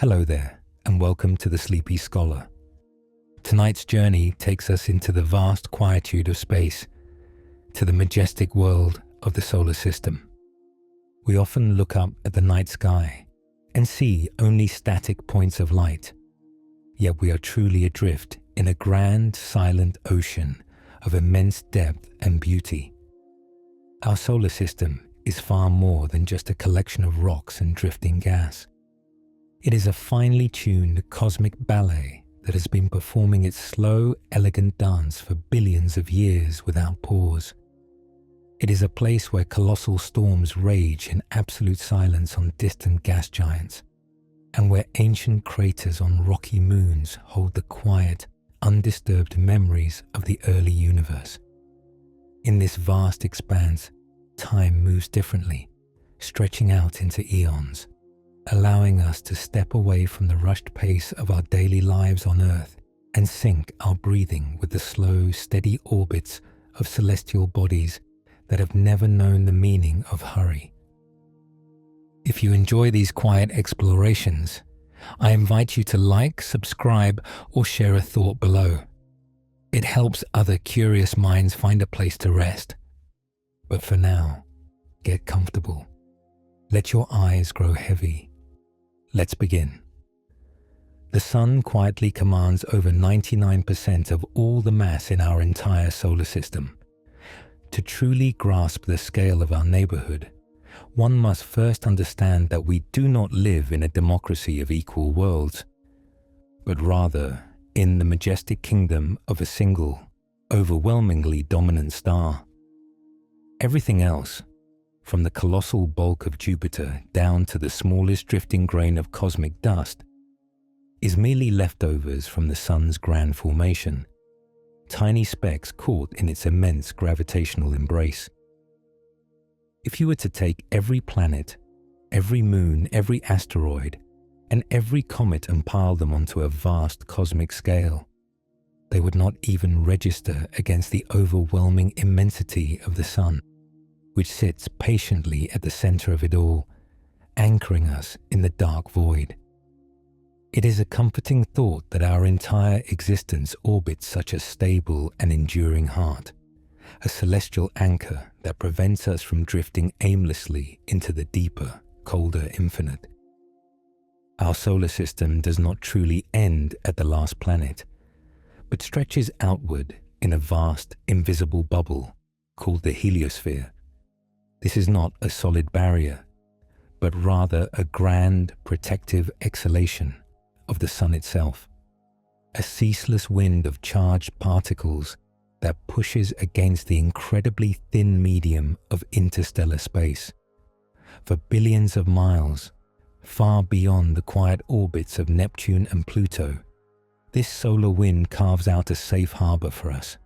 Hello there, and welcome to the Sleepy Scholar. Tonight's journey takes us into the vast quietude of space, to the majestic world of the solar system. We often look up at the night sky and see only static points of light, yet we are truly adrift in a grand, silent ocean of immense depth and beauty. Our solar system is far more than just a collection of rocks and drifting gas. It is a finely tuned cosmic ballet that has been performing its slow, elegant dance for billions of years without pause. It is a place where colossal storms rage in absolute silence on distant gas giants, and where ancient craters on rocky moons hold the quiet, undisturbed memories of the early universe. In this vast expanse, time moves differently, stretching out into eons, allowing us to step away from the rushed pace of our daily lives on Earth and sync our breathing with the slow, steady orbits of celestial bodies that have never known the meaning of hurry. If you enjoy these quiet explorations, I invite you to like, subscribe, or share a thought below. It helps other curious minds find a place to rest. But for now, get comfortable. Let your eyes grow heavy. Let's begin. The Sun quietly commands over 99% of all the mass in our entire solar system. To truly grasp the scale of our neighborhood, one must first understand that we do not live in a democracy of equal worlds, but rather in the majestic kingdom of a single, overwhelmingly dominant star. Everything else, from the colossal bulk of Jupiter down to the smallest drifting grain of cosmic dust, is merely leftovers from the Sun's grand formation, tiny specks caught in its immense gravitational embrace. If you were to take every planet, every moon, every asteroid, and every comet and pile them onto a vast cosmic scale, they would not even register against the overwhelming immensity of the Sun, which sits patiently at the center of it all, anchoring us in the dark void. It is a comforting thought that our entire existence orbits such a stable and enduring heart, a celestial anchor that prevents us from drifting aimlessly into the deeper, colder infinite. Our solar system does not truly end at the last planet, but stretches outward in a vast, invisible bubble called the heliosphere. This is not a solid barrier, but rather a grand, protective exhalation of the Sun itself, a ceaseless wind of charged particles that pushes against the incredibly thin medium of interstellar space. For billions of miles, far beyond the quiet orbits of Neptune and Pluto, this solar wind carves out a safe harbor for us,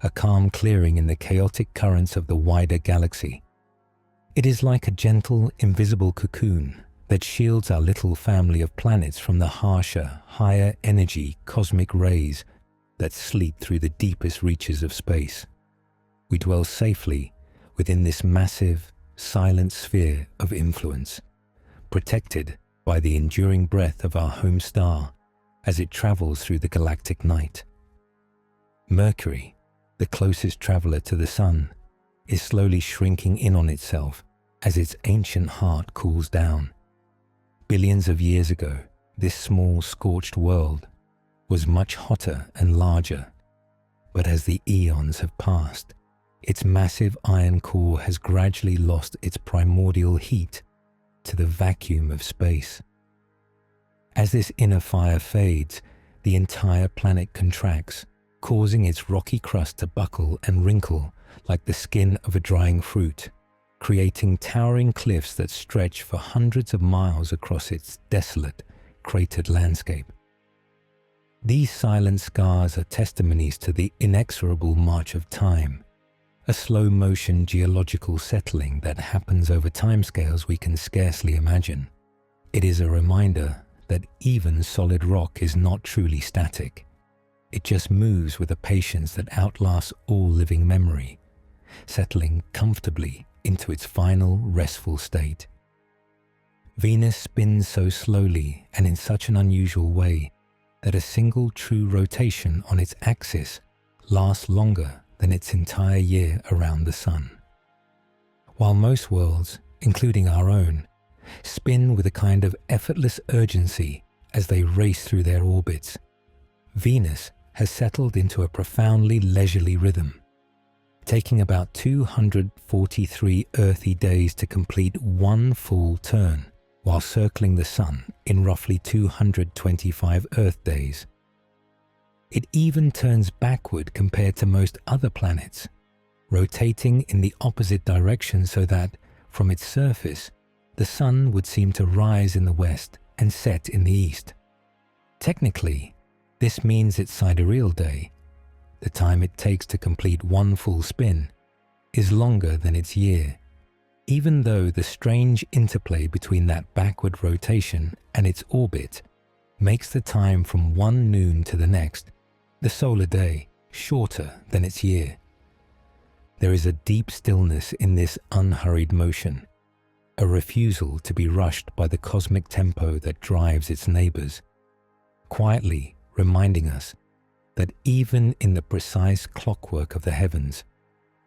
a calm clearing in the chaotic currents of the wider galaxy. It is like a gentle, invisible cocoon that shields our little family of planets from the harsher, higher energy cosmic rays that sleep through the deepest reaches of space. We dwell safely within this massive, silent sphere of influence, protected by the enduring breath of our home star as it travels through the galactic night. Mercury, the closest traveler to the Sun, is slowly shrinking in on itself as its ancient heart cools down. Billions of years ago, this small, scorched world was much hotter and larger, but as the eons have passed, its massive iron core has gradually lost its primordial heat to the vacuum of space. As this inner fire fades, the entire planet contracts, causing its rocky crust to buckle and wrinkle like the skin of a drying fruit, creating towering cliffs that stretch for hundreds of miles across its desolate, cratered landscape. These silent scars are testimonies to the inexorable march of time, a slow-motion geological settling that happens over timescales we can scarcely imagine. It is a reminder that even solid rock is not truly static. It just moves with a patience that outlasts all living memory, settling comfortably into its final restful state. Venus spins so slowly and in such an unusual way that a single true rotation on its axis lasts longer than its entire year around the Sun. While most worlds, including our own, spin with a kind of effortless urgency as they race through their orbits, Venus has settled into a profoundly leisurely rhythm, taking about 243 earthy days to complete one full turn, while circling the Sun in roughly 225 Earth days. It even turns backward compared to most other planets, rotating in the opposite direction so that, from its surface, the Sun would seem to rise in the west and set in the east. Technically, this means its sidereal day, the time it takes to complete one full spin, is longer than its year, even though the strange interplay between that backward rotation and its orbit makes the time from one noon to the next, the solar day, shorter than its year. There is a deep stillness in this unhurried motion, a refusal to be rushed by the cosmic tempo that drives its neighbors, quietly reminding us that even in the precise clockwork of the heavens,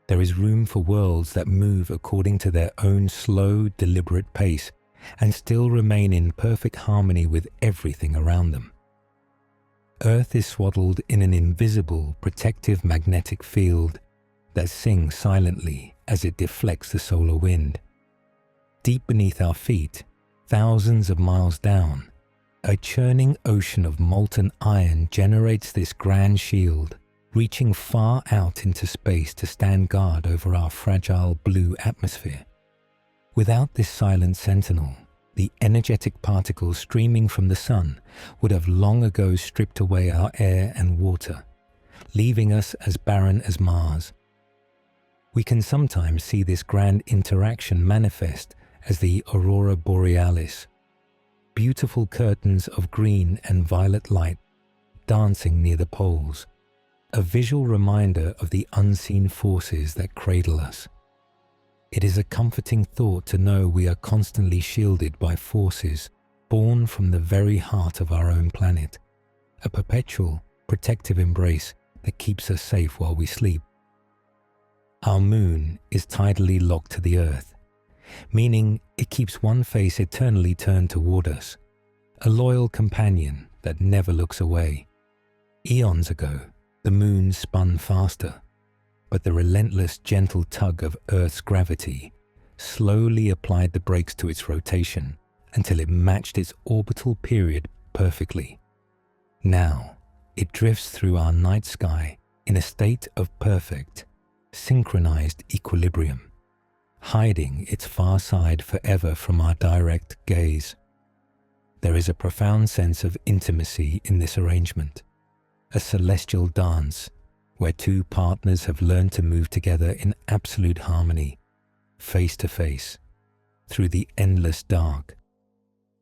there is room for worlds that move according to their own slow, deliberate pace and still remain in perfect harmony with everything around them. Earth is swaddled in an invisible, protective magnetic field that sings silently as it deflects the solar wind. Deep beneath our feet, thousands of miles down, a churning ocean of molten iron generates this grand shield, reaching far out into space to stand guard over our fragile blue atmosphere. Without this silent sentinel, the energetic particles streaming from the Sun would have long ago stripped away our air and water, leaving us as barren as Mars. We can sometimes see this grand interaction manifest as the aurora borealis, beautiful curtains of green and violet light dancing near the poles, a visual reminder of the unseen forces that cradle us. It is a comforting thought to know we are constantly shielded by forces born from the very heart of our own planet, a perpetual, protective embrace that keeps us safe while we sleep. Our moon is tidally locked to the Earth, meaning it keeps one face eternally turned toward us, a loyal companion that never looks away. Eons ago, the moon spun faster, but the relentless, gentle tug of Earth's gravity slowly applied the brakes to its rotation until it matched its orbital period perfectly. Now, it drifts through our night sky in a state of perfect, synchronized equilibrium, hiding its far side forever from our direct gaze. There is a profound sense of intimacy in this arrangement, a celestial dance where two partners have learned to move together in absolute harmony, face to face, through the endless dark.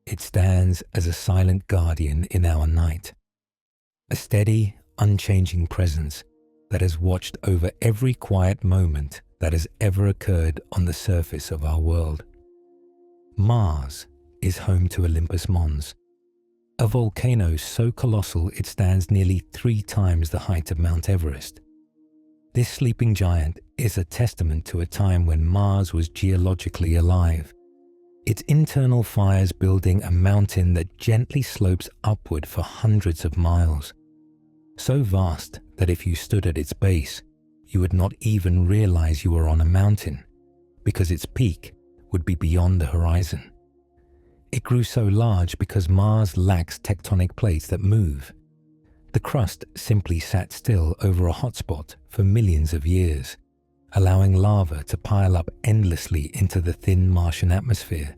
It stands as a silent guardian in our night, a steady, unchanging presence that has watched over every quiet moment that has ever occurred on the surface of our world. Mars is home to Olympus Mons, a volcano so colossal it stands nearly 3 times the height of Mount Everest. This sleeping giant is a testament to a time when Mars was geologically alive, its internal fires building a mountain that gently slopes upward for hundreds of miles, so vast that if you stood at its base, you would not even realize you were on a mountain, because its peak would be beyond the horizon. It grew so large because Mars lacks tectonic plates that move. The crust simply sat still over a hotspot for millions of years, allowing lava to pile up endlessly into the thin Martian atmosphere.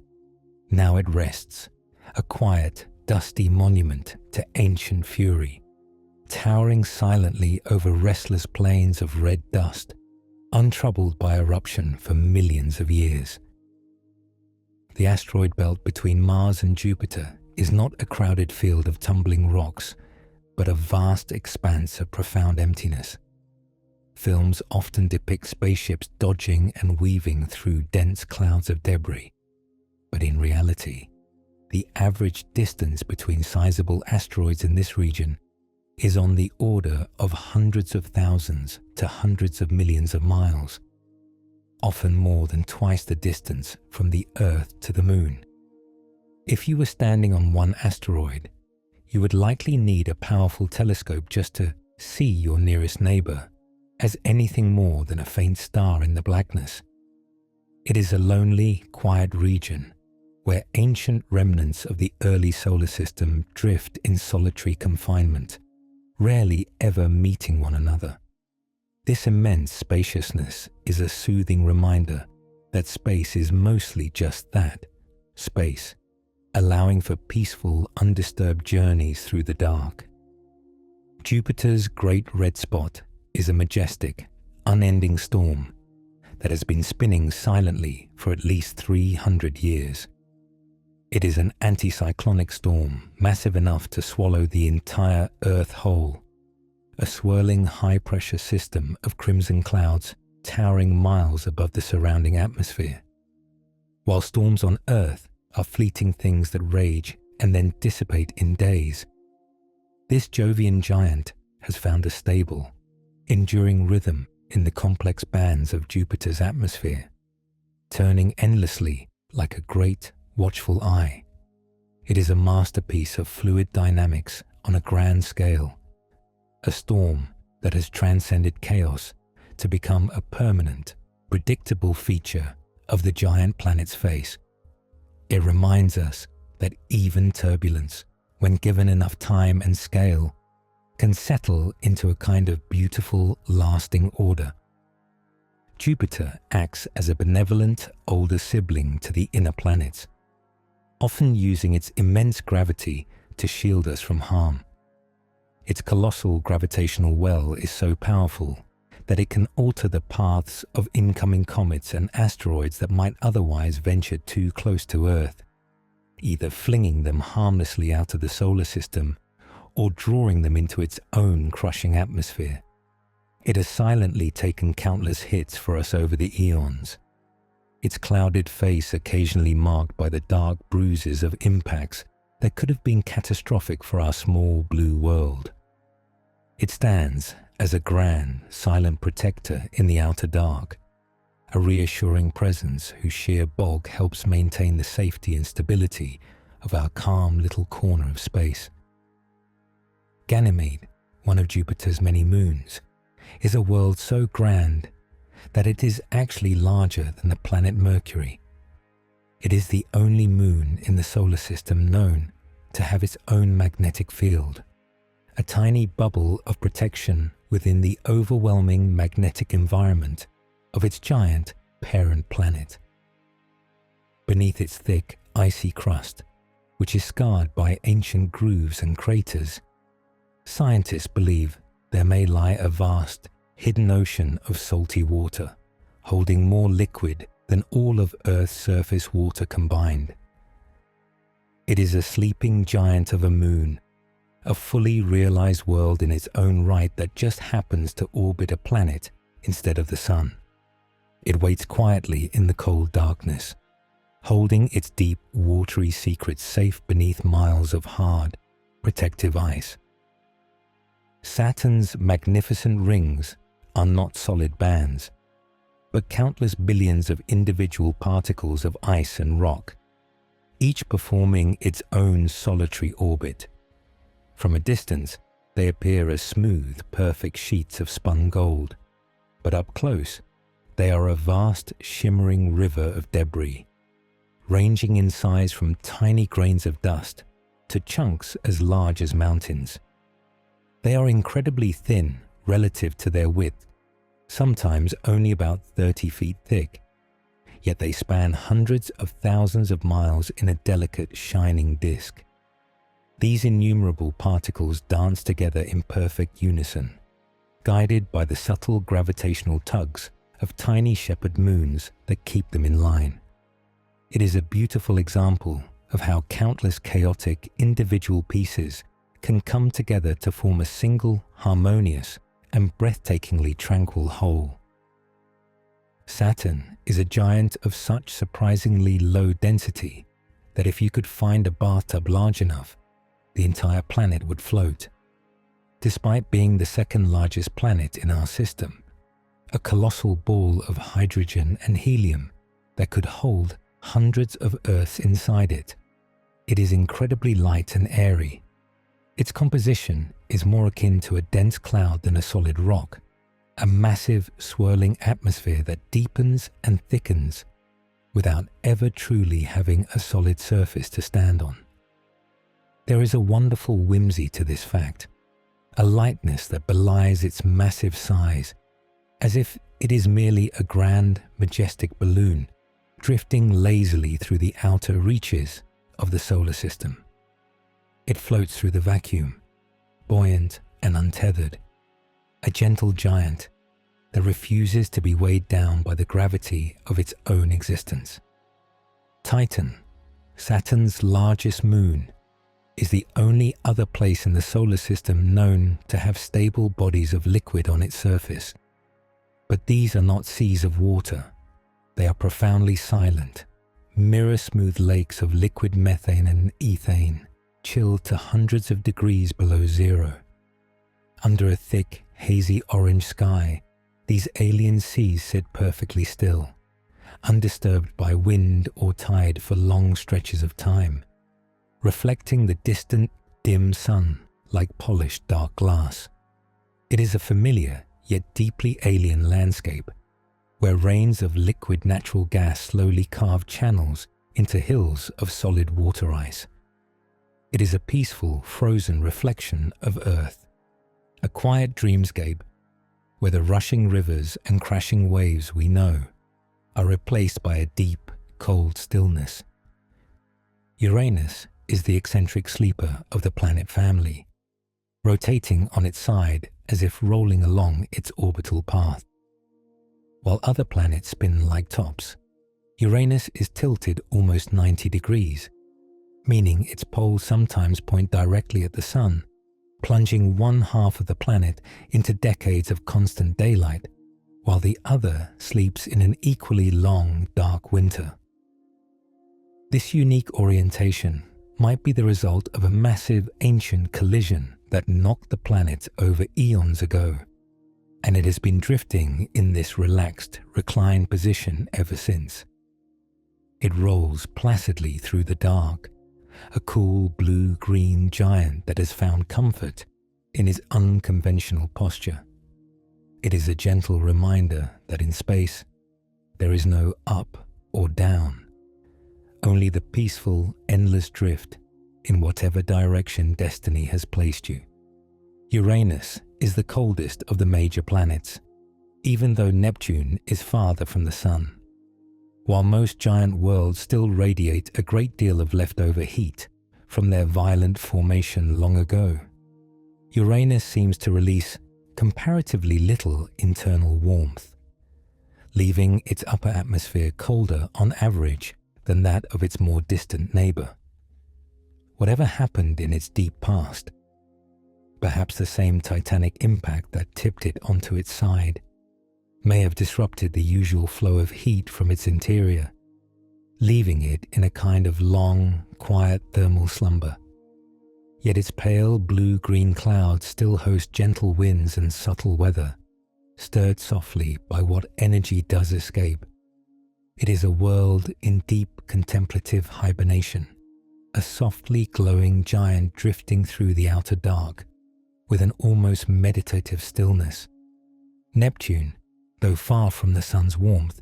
Now it rests, a quiet, dusty monument to ancient fury, towering silently over restless plains of red dust, untroubled by eruption for millions of years. The asteroid belt between Mars and Jupiter is not a crowded field of tumbling rocks, but a vast expanse of profound emptiness. Films often depict spaceships dodging and weaving through dense clouds of debris, but in reality, the average distance between sizable asteroids in this region is on the order of hundreds of thousands to hundreds of millions of miles, often more than twice the distance from the Earth to the Moon. If you were standing on one asteroid, you would likely need a powerful telescope just to see your nearest neighbor as anything more than a faint star in the blackness. It is a lonely, quiet region where ancient remnants of the early solar system drift in solitary confinement, rarely ever meeting one another. This immense spaciousness is a soothing reminder that space is mostly just that, space, allowing for peaceful, undisturbed journeys through the dark. Jupiter's Great Red Spot is a majestic, unending storm that has been spinning silently for at least 300 years. It is an anticyclonic storm massive enough to swallow the entire Earth whole, a swirling high-pressure system of crimson clouds towering miles above the surrounding atmosphere. While storms on Earth are fleeting things that rage and then dissipate in days, this Jovian giant has found a stable, enduring rhythm in the complex bands of Jupiter's atmosphere, turning endlessly like a great, watchful eye. It is a masterpiece of fluid dynamics on a grand scale, a storm that has transcended chaos to become a permanent, predictable feature of the giant planet's face. It reminds us that even turbulence, when given enough time and scale, can settle into a kind of beautiful, lasting order. Jupiter acts as a benevolent older sibling to the inner planets, often using its immense gravity to shield us from harm. Its colossal gravitational well is so powerful that it can alter the paths of incoming comets and asteroids that might otherwise venture too close to Earth, either flinging them harmlessly out of the solar system or drawing them into its own crushing atmosphere. It has silently taken countless hits for us over the eons, its clouded face occasionally marked by the dark bruises of impacts that could have been catastrophic for our small blue world. It stands as a grand, silent protector in the outer dark, a reassuring presence whose sheer bulk helps maintain the safety and stability of our calm little corner of space. Ganymede, one of Jupiter's many moons, is a world so grand that it is actually larger than the planet Mercury. It is the only moon in the solar system known to have its own magnetic field, a tiny bubble of protection within the overwhelming magnetic environment of its giant parent planet. Beneath its thick, icy crust, which is scarred by ancient grooves and craters, scientists believe there may lie a vast, hidden ocean of salty water, holding more liquid than all of Earth's surface water combined. It is a sleeping giant of a moon, a fully realized world in its own right that just happens to orbit a planet instead of the sun. It waits quietly in the cold darkness, holding its deep, watery secrets safe beneath miles of hard, protective ice. Saturn's magnificent rings are not solid bands, but countless billions of individual particles of ice and rock, each performing its own solitary orbit. From a distance, they appear as smooth, perfect sheets of spun gold, but up close, they are a vast, shimmering river of debris, ranging in size from tiny grains of dust to chunks as large as mountains. They are incredibly thin relative to their width, sometimes only about 30 feet thick, yet they span hundreds of thousands of miles in a delicate, shining disk. These innumerable particles dance together in perfect unison, guided by the subtle gravitational tugs of tiny shepherd moons that keep them in line. It is a beautiful example of how countless chaotic individual pieces can come together to form a single, harmonious, and breathtakingly tranquil whole. Saturn is a giant of such surprisingly low density that if you could find a bathtub large enough, the entire planet would float. Despite being the second largest planet in our system, a colossal ball of hydrogen and helium that could hold hundreds of Earths inside it, it is incredibly light and airy. Its composition is more akin to a dense cloud than a solid rock, a massive swirling atmosphere that deepens and thickens without ever truly having a solid surface to stand on. There is a wonderful whimsy to this fact, a lightness that belies its massive size, as if it is merely a grand, majestic balloon drifting lazily through the outer reaches of the solar system. It floats through the vacuum, buoyant and untethered, a gentle giant that refuses to be weighed down by the gravity of its own existence. Titan, Saturn's largest moon, is the only other place in the solar system known to have stable bodies of liquid on its surface. But these are not seas of water. They are profoundly silent, mirror-smooth lakes of liquid methane and ethane, chilled to hundreds of degrees below zero. Under a thick, hazy orange sky, these alien seas sit perfectly still, undisturbed by wind or tide for long stretches of time, reflecting the distant, dim sun like polished dark glass. It is a familiar yet deeply alien landscape, where rains of liquid natural gas slowly carve channels into hills of solid water ice. It is a peaceful, frozen reflection of Earth, a quiet dreamscape where the rushing rivers and crashing waves we know are replaced by a deep, cold stillness. Uranus is the eccentric sleeper of the planet family, rotating on its side as if rolling along its orbital path. While other planets spin like tops, Uranus is tilted almost 90 degrees, meaning its poles sometimes point directly at the sun, plunging one half of the planet into decades of constant daylight, while the other sleeps in an equally long, dark winter. This unique orientation might be the result of a massive ancient collision that knocked the planet over eons ago, and it has been drifting in this relaxed, reclined position ever since. It rolls placidly through the dark, a cool blue-green giant that has found comfort in its unconventional posture. It is a gentle reminder that in space, there is no up or down, only the peaceful, endless drift in whatever direction destiny has placed you. Uranus is the coldest of the major planets, even though Neptune is farther from the Sun. While most giant worlds still radiate a great deal of leftover heat from their violent formation long ago, Uranus seems to release comparatively little internal warmth, leaving its upper atmosphere colder on average than that of its more distant neighbor. Whatever happened in its deep past, perhaps the same titanic impact that tipped it onto its side, may have disrupted the usual flow of heat from its interior, leaving it in a kind of long, quiet thermal slumber. Yet its pale blue-green clouds still host gentle winds and subtle weather, stirred softly by what energy does escape. It is a world in deep contemplative hibernation, a softly glowing giant drifting through the outer dark, with an almost meditative stillness. Neptune, though far from the sun's warmth,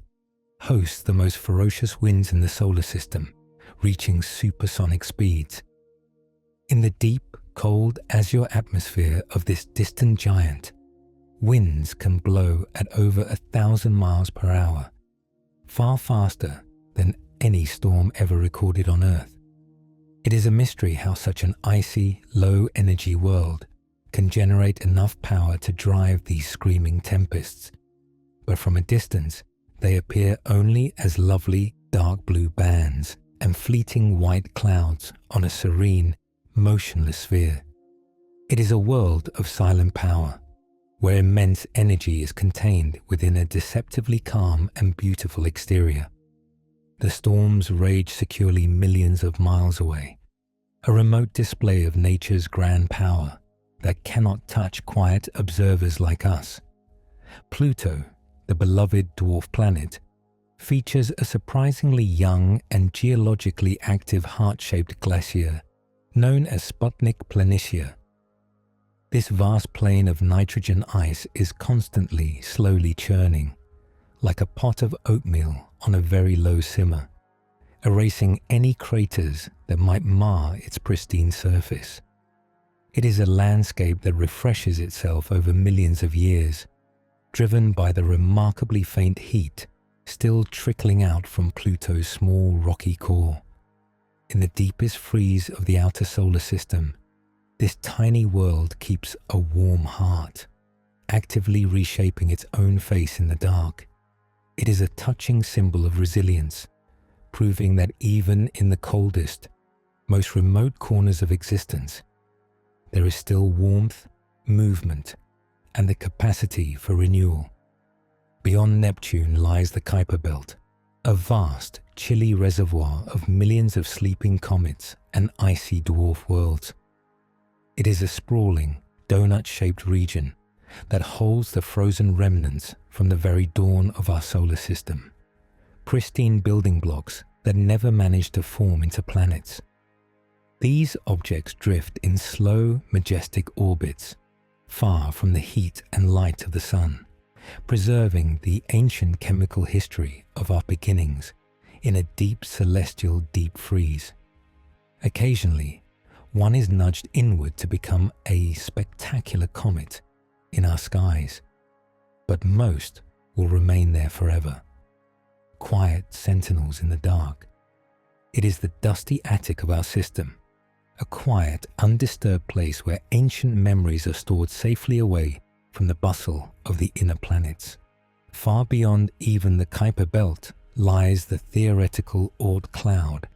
hosts the most ferocious winds in the solar system, reaching supersonic speeds. In the deep, cold azure atmosphere of this distant giant, winds can blow at over 1,000 miles per hour, far faster than any storm ever recorded on Earth. It is a mystery how such an icy, low-energy world can generate enough power to drive these screaming tempests, but from a distance they appear only as lovely dark blue bands and fleeting white clouds on a serene, motionless sphere. It is a world of silent power, where immense energy is contained within a deceptively calm and beautiful exterior. The storms rage securely millions of miles away, a remote display of nature's grand power that cannot touch quiet observers like us. Pluto, the beloved dwarf planet, features a surprisingly young and geologically active heart-shaped glacier known as Sputnik Planitia. This vast plain of nitrogen ice is constantly, slowly churning, like a pot of oatmeal on a very low simmer, erasing any craters that might mar its pristine surface. It is a landscape that refreshes itself over millions of years, driven by the remarkably faint heat still trickling out from Pluto's small rocky core. In the deepest freeze of the outer solar system, this tiny world keeps a warm heart, actively reshaping its own face in the dark. It is a touching symbol of resilience, proving that even in the coldest, most remote corners of existence, there is still warmth, movement, and the capacity for renewal. Beyond Neptune lies the Kuiper Belt, a vast, chilly reservoir of millions of sleeping comets and icy dwarf worlds. It is a sprawling, donut-shaped region that holds the frozen remnants from the very dawn of our solar system, pristine building blocks that never managed to form into planets. These objects drift in slow, majestic orbits, far from the heat and light of the sun, preserving the ancient chemical history of our beginnings in a deep celestial deep freeze. Occasionally, one is nudged inward to become a spectacular comet in our skies, but most will remain there forever, quiet sentinels in the dark. It is the dusty attic of our system, a quiet, undisturbed place where ancient memories are stored safely away from the bustle of the inner planets. Far beyond even the Kuiper Belt lies the theoretical Oort cloud,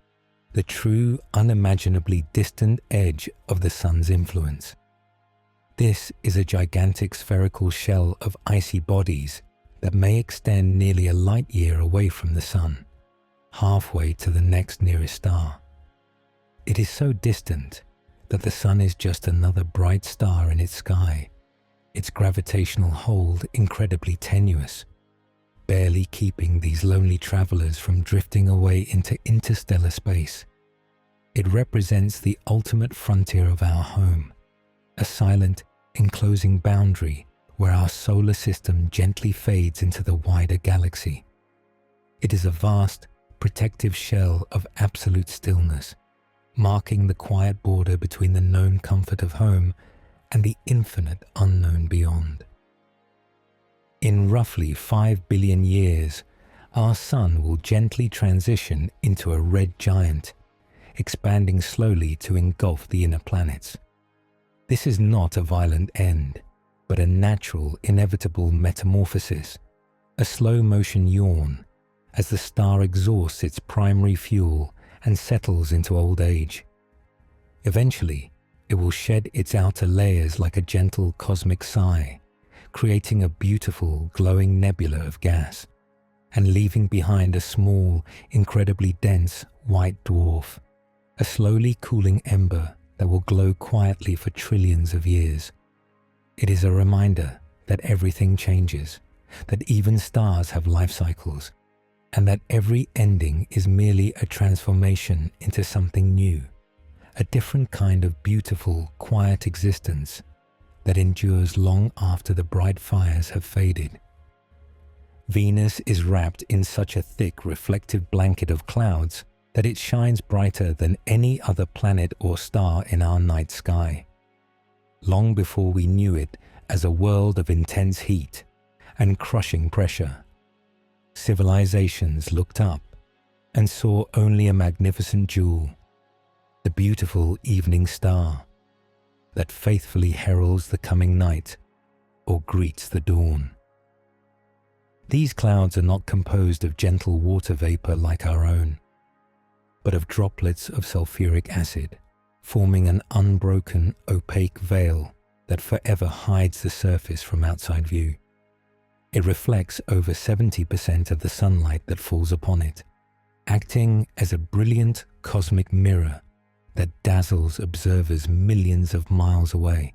the true, unimaginably distant edge of the sun's influence. This is a gigantic spherical shell of icy bodies that may extend nearly a light year away from the sun, halfway to the next nearest star. It is so distant that the sun is just another bright star in its sky, its gravitational hold incredibly tenuous, barely keeping these lonely travelers from drifting away into interstellar space. It represents the ultimate frontier of our home, a silent, enclosing boundary where our solar system gently fades into the wider galaxy. It is a vast, protective shell of absolute stillness, marking the quiet border between the known comfort of home and the infinite unknown beyond. In roughly 5 billion years, our sun will gently transition into a red giant, expanding slowly to engulf the inner planets. This is not a violent end, but a natural, inevitable metamorphosis, a slow-motion yawn as the star exhausts its primary fuel and settles into old age. Eventually, it will shed its outer layers like a gentle cosmic sigh, creating a beautiful, glowing nebula of gas, and leaving behind a small, incredibly dense white dwarf, a slowly cooling ember that will glow quietly for trillions of years. It is a reminder that everything changes, that even stars have life cycles, and that every ending is merely a transformation into something new, a different kind of beautiful, quiet existence that endures long after the bright fires have faded. Venus is wrapped in such a thick, reflective blanket of clouds that it shines brighter than any other planet or star in our night sky. Long before we knew it as a world of intense heat and crushing pressure, civilizations looked up and saw only a magnificent jewel, the beautiful evening star that faithfully heralds the coming night or greets the dawn. These clouds are not composed of gentle water vapor like our own, but of droplets of sulfuric acid, forming an unbroken, opaque veil that forever hides the surface from outside view. It reflects over 70% of the sunlight that falls upon it, acting as a brilliant cosmic mirror that dazzles observers millions of miles away.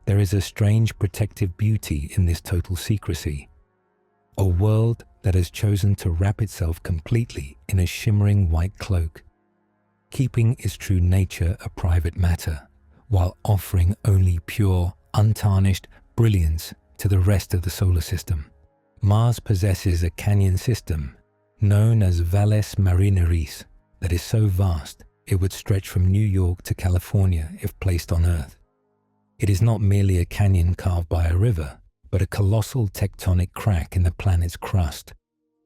There is a strange protective beauty in this total secrecy, a world that has chosen to wrap itself completely in a shimmering white cloak, keeping its true nature a private matter, while offering only pure, untarnished brilliance to the rest of the solar system. Mars possesses a canyon system known as Valles Marineris that is so vast it would stretch from New York to California if placed on Earth. It is not merely a canyon carved by a river, but a colossal tectonic crack in the planet's crust,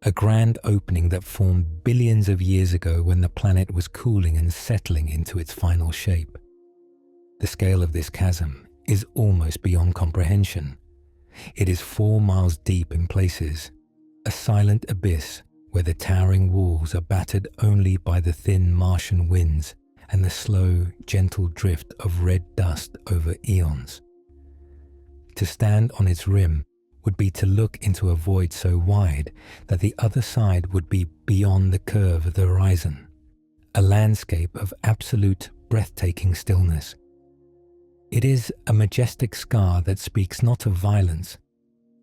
a grand opening that formed billions of years ago when the planet was cooling and settling into its final shape. The scale of this chasm is almost beyond comprehension. It is 4 miles deep in places, a silent abyss where the towering walls are battered only by the thin Martian winds and the slow, gentle drift of red dust over eons. To stand on its rim would be to look into a void so wide that the other side would be beyond the curve of the horizon, a landscape of absolute, breathtaking stillness. It is a majestic scar that speaks not of violence,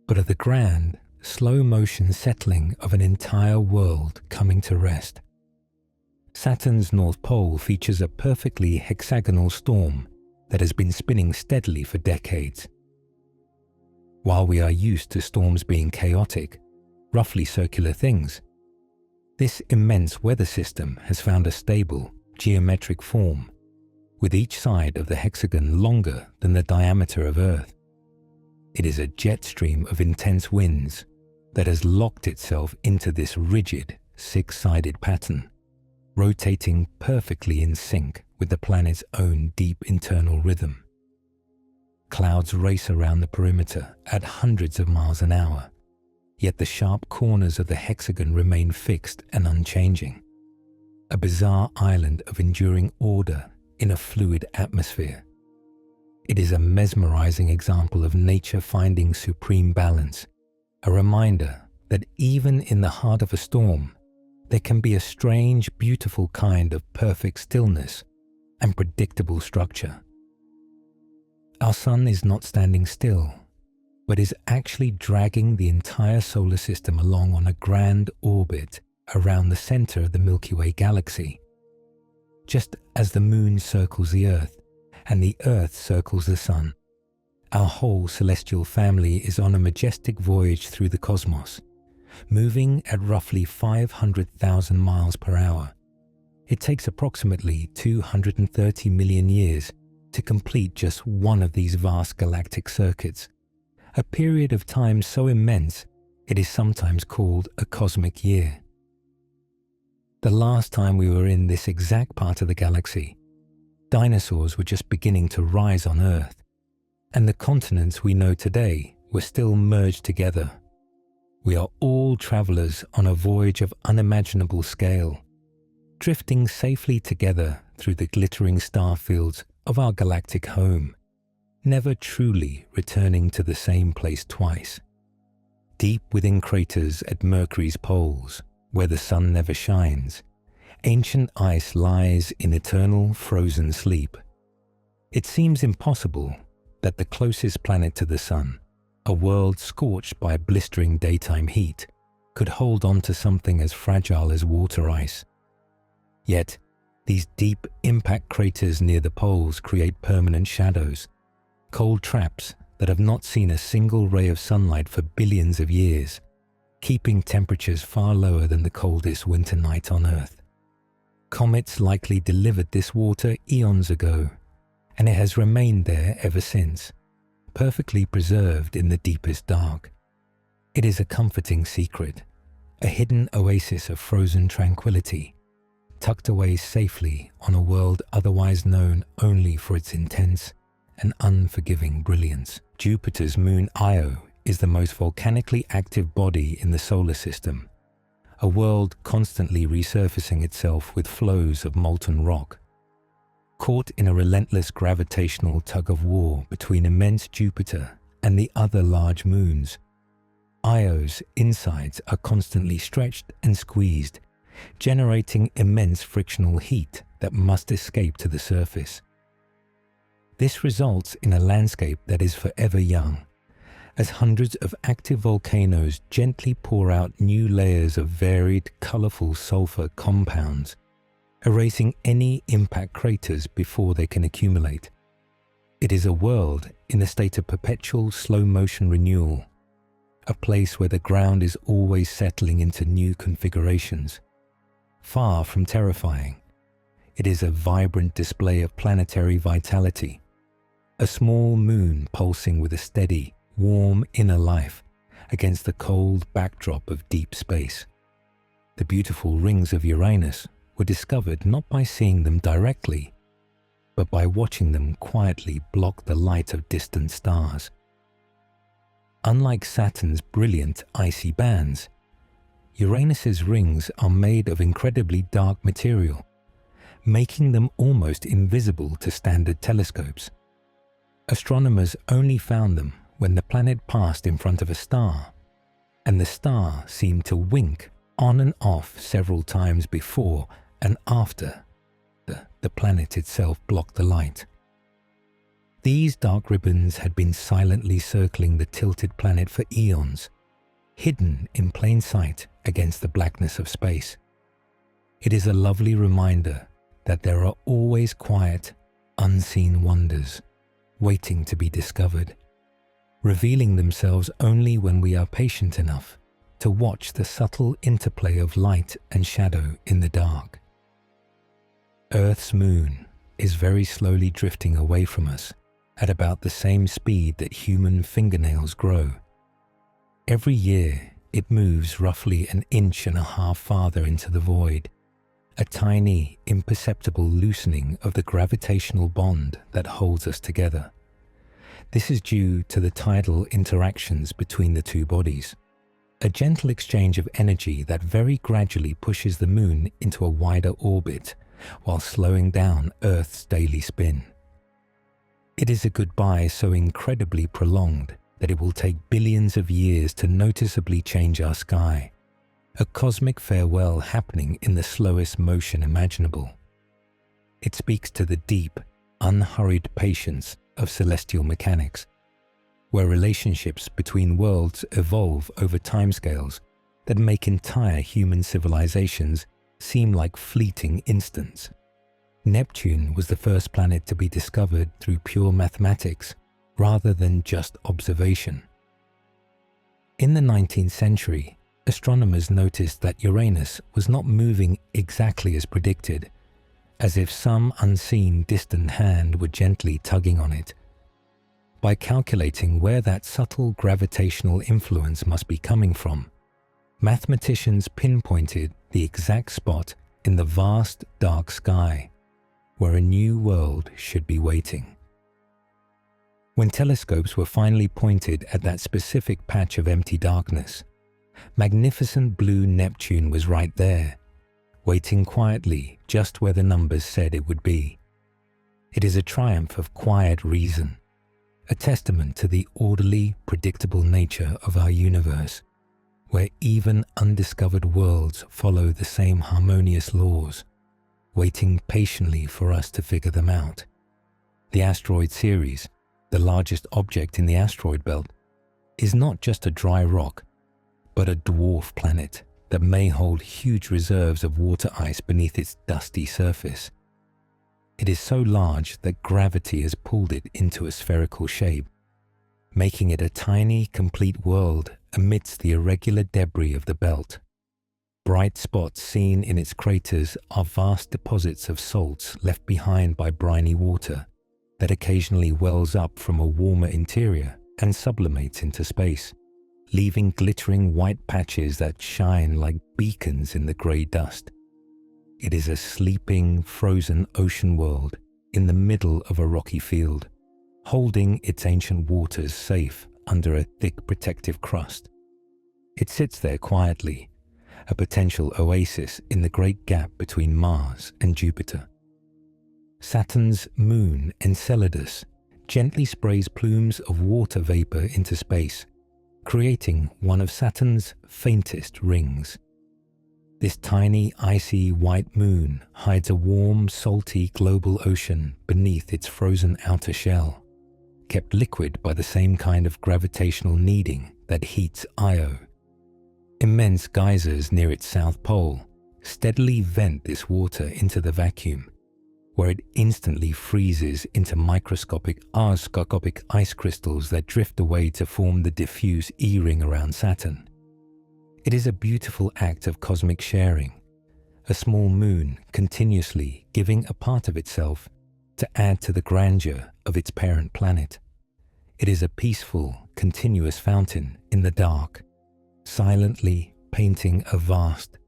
but of the grand, slow-motion settling of an entire world coming to rest. Saturn's North Pole features a perfectly hexagonal storm that has been spinning steadily for decades. While we are used to storms being chaotic, roughly circular things, this immense weather system has found a stable, geometric form, with each side of the hexagon longer than the diameter of Earth. It is a jet stream of intense winds that has locked itself into this rigid, 6-sided pattern, rotating perfectly in sync with the planet's own deep internal rhythm. Clouds race around the perimeter at hundreds of miles an hour, yet the sharp corners of the hexagon remain fixed and unchanging, a bizarre island of enduring order in a fluid atmosphere. It is a mesmerizing example of nature finding supreme balance, a reminder that even in the heart of a storm, there can be a strange, beautiful kind of perfect stillness and predictable structure. Our sun is not standing still, but is actually dragging the entire solar system along on a grand orbit around the center of the Milky Way galaxy. Just as the moon circles the Earth and the Earth circles the sun, our whole celestial family is on a majestic voyage through the cosmos, moving at roughly 500,000 miles per hour. It takes approximately 230 million years to complete just one of these vast galactic circuits, a period of time so immense it is sometimes called a cosmic year. The last time we were in this exact part of the galaxy, dinosaurs were just beginning to rise on Earth, and the continents we know today were still merged together. We are all travelers on a voyage of unimaginable scale, drifting safely together through the glittering star fields of our galactic home, never truly returning to the same place twice. Deep within craters at Mercury's poles, where the sun never shines, ancient ice lies in eternal frozen sleep. It seems impossible that the closest planet to the sun, a world scorched by blistering daytime heat, could hold on to something as fragile as water ice. Yet, these deep impact craters near the poles create permanent shadows, cold traps that have not seen a single ray of sunlight for billions of years, keeping temperatures far lower than the coldest winter night on Earth. Comets likely delivered this water eons ago, and it has remained there ever since, perfectly preserved in the deepest dark. It is a comforting secret, a hidden oasis of frozen tranquility, tucked away safely on a world otherwise known only for its intense and unforgiving brilliance. Jupiter's moon Io is the most volcanically active body in the solar system, a world constantly resurfacing itself with flows of molten rock. Caught in a relentless gravitational tug-of-war between immense Jupiter and the other large moons, Io's insides are constantly stretched and squeezed, generating immense frictional heat that must escape to the surface. This results in a landscape that is forever young, as hundreds of active volcanoes gently pour out new layers of varied, colorful sulfur compounds, erasing any impact craters before they can accumulate. It is a world in a state of perpetual slow-motion renewal, a place where the ground is always settling into new configurations. Far from terrifying, it is a vibrant display of planetary vitality, a small moon pulsing with a steady, warm inner life against the cold backdrop of deep space. The beautiful rings of Uranus were discovered not by seeing them directly, but by watching them quietly block the light of distant stars. Unlike Saturn's brilliant icy bands, Uranus's rings are made of incredibly dark material, making them almost invisible to standard telescopes. Astronomers only found them when the planet passed in front of a star, and the star seemed to wink on and off several times before and after the planet itself blocked the light. These dark ribbons had been silently circling the tilted planet for eons, hidden in plain sight against the blackness of space. It is a lovely reminder that there are always quiet, unseen wonders waiting to be discovered, revealing themselves only when we are patient enough to watch the subtle interplay of light and shadow in the dark. Earth's moon is very slowly drifting away from us at about the same speed that human fingernails grow. Every year, it moves roughly 1.5 inches farther into the void, a tiny, imperceptible loosening of the gravitational bond that holds us together. This is due to the tidal interactions between the two bodies, a gentle exchange of energy that very gradually pushes the moon into a wider orbit while slowing down Earth's daily spin. It is a goodbye so incredibly prolonged that it will take billions of years to noticeably change our sky, a cosmic farewell happening in the slowest motion imaginable. It speaks to the deep, unhurried patience of celestial mechanics, where relationships between worlds evolve over timescales that make entire human civilizations seem like fleeting instants. Neptune was the first planet to be discovered through pure mathematics rather than just observation. In the 19th century, astronomers noticed that Uranus was not moving exactly as predicted, as if some unseen distant hand were gently tugging on it. By calculating where that subtle gravitational influence must be coming from, mathematicians pinpointed the exact spot in the vast dark sky where a new world should be waiting. When telescopes were finally pointed at that specific patch of empty darkness, magnificent blue Neptune was right there, waiting quietly just where the numbers said it would be. It is a triumph of quiet reason, a testament to the orderly, predictable nature of our universe, where even undiscovered worlds follow the same harmonious laws, waiting patiently for us to figure them out. The asteroid Ceres, the largest object in the asteroid belt, is not just a dry rock, but a dwarf planet that may hold huge reserves of water ice beneath its dusty surface. It is so large that gravity has pulled it into a spherical shape, making it a tiny, complete world amidst the irregular debris of the belt. Bright spots seen in its craters are vast deposits of salts left behind by briny water that occasionally wells up from a warmer interior and sublimates into space, leaving glittering white patches that shine like beacons in the grey dust. It is a sleeping, frozen ocean world in the middle of a rocky field, holding its ancient waters safe under a thick protective crust. It sits there quietly, a potential oasis in the great gap between Mars and Jupiter. Saturn's moon, Enceladus, gently sprays plumes of water vapor into space, creating one of Saturn's faintest rings. This tiny, icy white moon hides a warm, salty global ocean beneath its frozen outer shell, kept liquid by the same kind of gravitational kneading that heats Io. Immense geysers near its south pole steadily vent this water into the vacuum, where it instantly freezes into microscopic ice crystals that drift away to form the diffuse E-ring around Saturn. It is a beautiful act of cosmic sharing, a small moon continuously giving a part of itself to add to the grandeur of its parent planet. It is a peaceful, continuous fountain in the dark, silently painting a vast,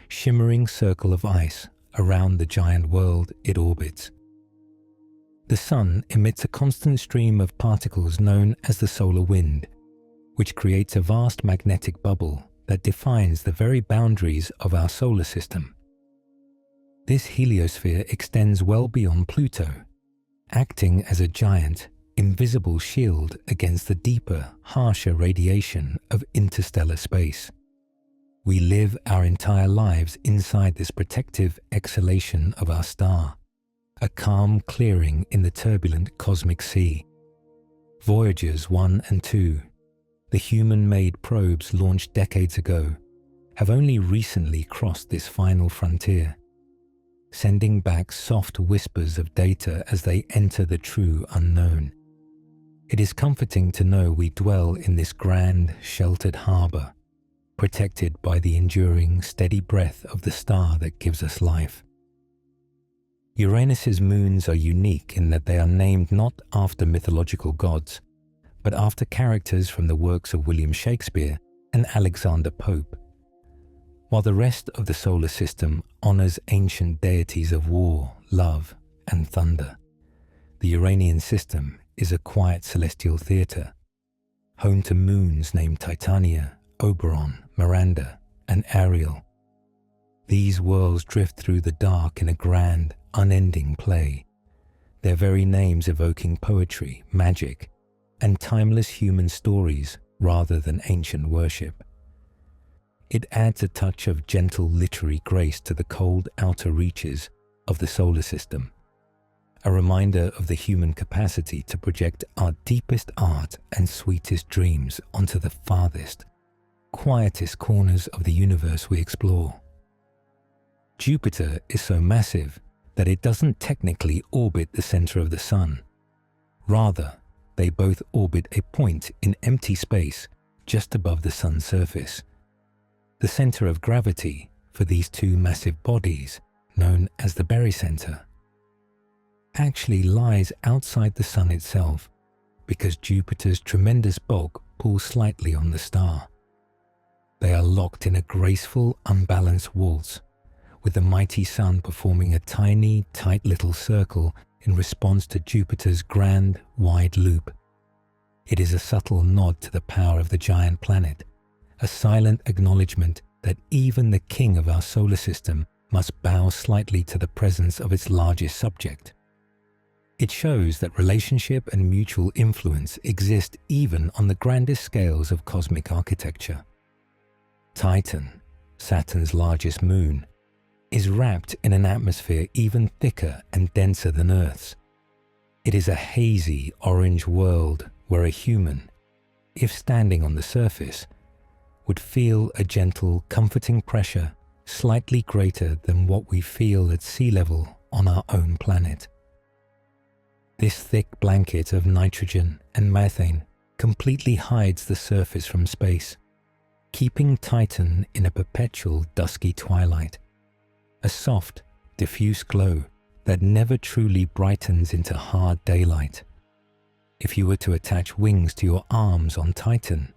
shimmering circle of ice around the giant world it orbits. The Sun emits a constant stream of particles known as the solar wind, which creates a vast magnetic bubble that defines the very boundaries of our solar system. This heliosphere extends well beyond Pluto, acting as a giant, invisible shield against the deeper, harsher radiation of interstellar space. We live our entire lives inside this protective exhalation of our star, a calm clearing in the turbulent cosmic sea. Voyagers 1 and 2, the human-made probes launched decades ago, have only recently crossed this final frontier, sending back soft whispers of data as they enter the true unknown. It is comforting to know we dwell in this grand, sheltered harbour, protected by the enduring, steady breath of the star that gives us life. Uranus's moons are unique in that they are named not after mythological gods, but after characters from the works of William Shakespeare and Alexander Pope. While the rest of the solar system honours ancient deities of war, love, and thunder, the Uranian system is a quiet celestial theatre, home to moons named Titania, Oberon, Miranda, and Ariel. These worlds drift through the dark in a grand, unending play, their very names evoking poetry, magic, and timeless human stories rather than ancient worship. It adds a touch of gentle literary grace to the cold outer reaches of the solar system, a reminder of the human capacity to project our deepest art and sweetest dreams onto the farthest, quietest corners of the universe we explore. Jupiter is so massive that it doesn't technically orbit the center of the Sun. Rather, they both orbit a point in empty space just above the Sun's surface. The center of gravity for these two massive bodies, known as the barycenter, actually lies outside the Sun itself because Jupiter's tremendous bulk pulls slightly on the star. They are locked in a graceful, unbalanced waltz, with the mighty Sun performing a tiny, tight little circle in response to Jupiter's grand, wide loop. It is a subtle nod to the power of the giant planet, a silent acknowledgement that even the king of our solar system must bow slightly to the presence of its largest subject. It shows that relationship and mutual influence exist even on the grandest scales of cosmic architecture. Titan, Saturn's largest moon, is wrapped in an atmosphere even thicker and denser than Earth's. It is a hazy orange world where a human, if standing on the surface, would feel a gentle, comforting pressure slightly greater than what we feel at sea level on our own planet. This thick blanket of nitrogen and methane completely hides the surface from space, keeping Titan in a perpetual dusky twilight, a soft, diffuse glow that never truly brightens into hard daylight. If you were to attach wings to your arms on Titan,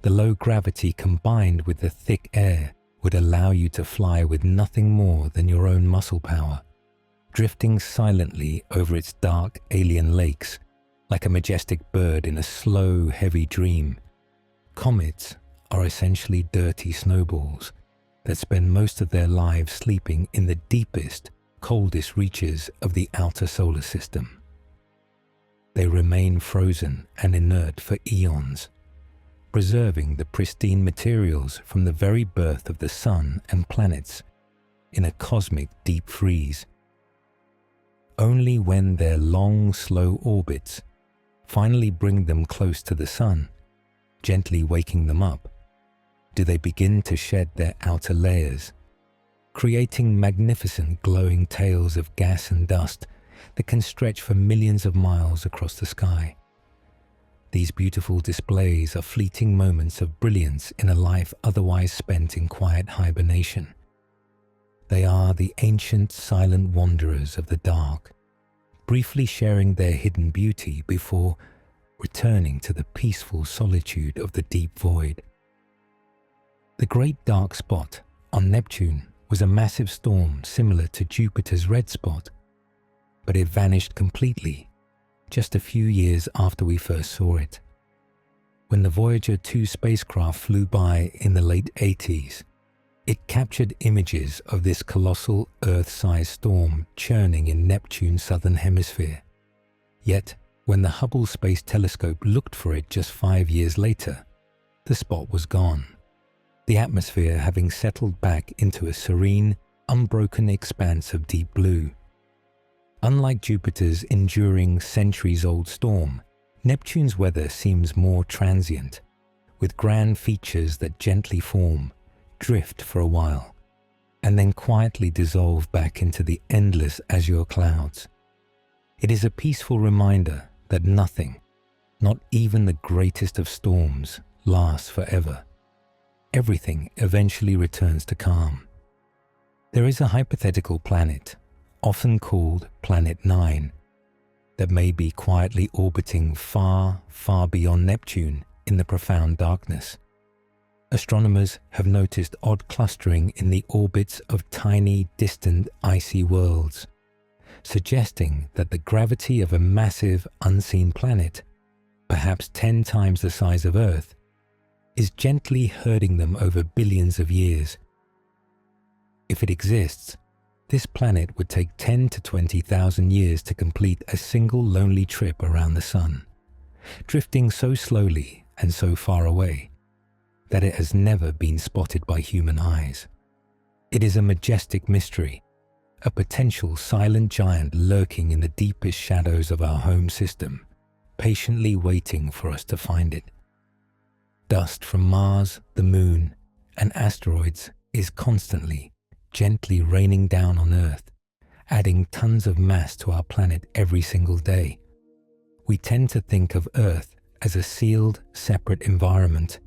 the low gravity combined with the thick air would allow you to fly with nothing more than your own muscle power, drifting silently over its dark alien lakes like a majestic bird in a slow, heavy dream. Comets are essentially dirty snowballs that spend most of their lives sleeping in the deepest, coldest reaches of the outer solar system. They remain frozen and inert for eons, preserving the pristine materials from the very birth of the Sun and planets in a cosmic deep freeze. Only when their long, slow orbits finally bring them close to the Sun, gently waking them up, do they begin to shed their outer layers, creating magnificent glowing tails of gas and dust that can stretch for millions of miles across the sky. These beautiful displays are fleeting moments of brilliance in a life otherwise spent in quiet hibernation. They are the ancient silent wanderers of the dark, briefly sharing their hidden beauty before returning to the peaceful solitude of the deep void. The great dark spot on Neptune was a massive storm similar to Jupiter's red spot, but it vanished completely just a few years after we first saw it. When the Voyager 2 spacecraft flew by in the late 80s, it captured images of this colossal Earth-sized storm churning in Neptune's southern hemisphere. Yet, when the Hubble Space Telescope looked for it just 5 years later, the spot was gone, the atmosphere having settled back into a serene, unbroken expanse of deep blue. Unlike Jupiter's enduring centuries-old storm, Neptune's weather seems more transient, with grand features that gently form, drift for a while, and then quietly dissolve back into the endless azure clouds. It is a peaceful reminder that nothing, not even the greatest of storms, lasts forever. Everything eventually returns to calm. There is a hypothetical planet, often called Planet 9, that may be quietly orbiting far, far beyond Neptune in the profound darkness. Astronomers have noticed odd clustering in the orbits of tiny, distant, icy worlds, suggesting that the gravity of a massive, unseen planet, perhaps 10 times the size of Earth, is gently herding them over billions of years. If it exists, this planet would take 10 to 20,000 years to complete a single lonely trip around the Sun, drifting so slowly and so far away that it has never been spotted by human eyes. It is a majestic mystery, a potential silent giant lurking in the deepest shadows of our home system, patiently waiting for us to find it. Dust from Mars, the Moon, and asteroids is constantly, gently raining down on Earth, adding tons of mass to our planet every single day. We tend to think of Earth as a sealed, separate environment,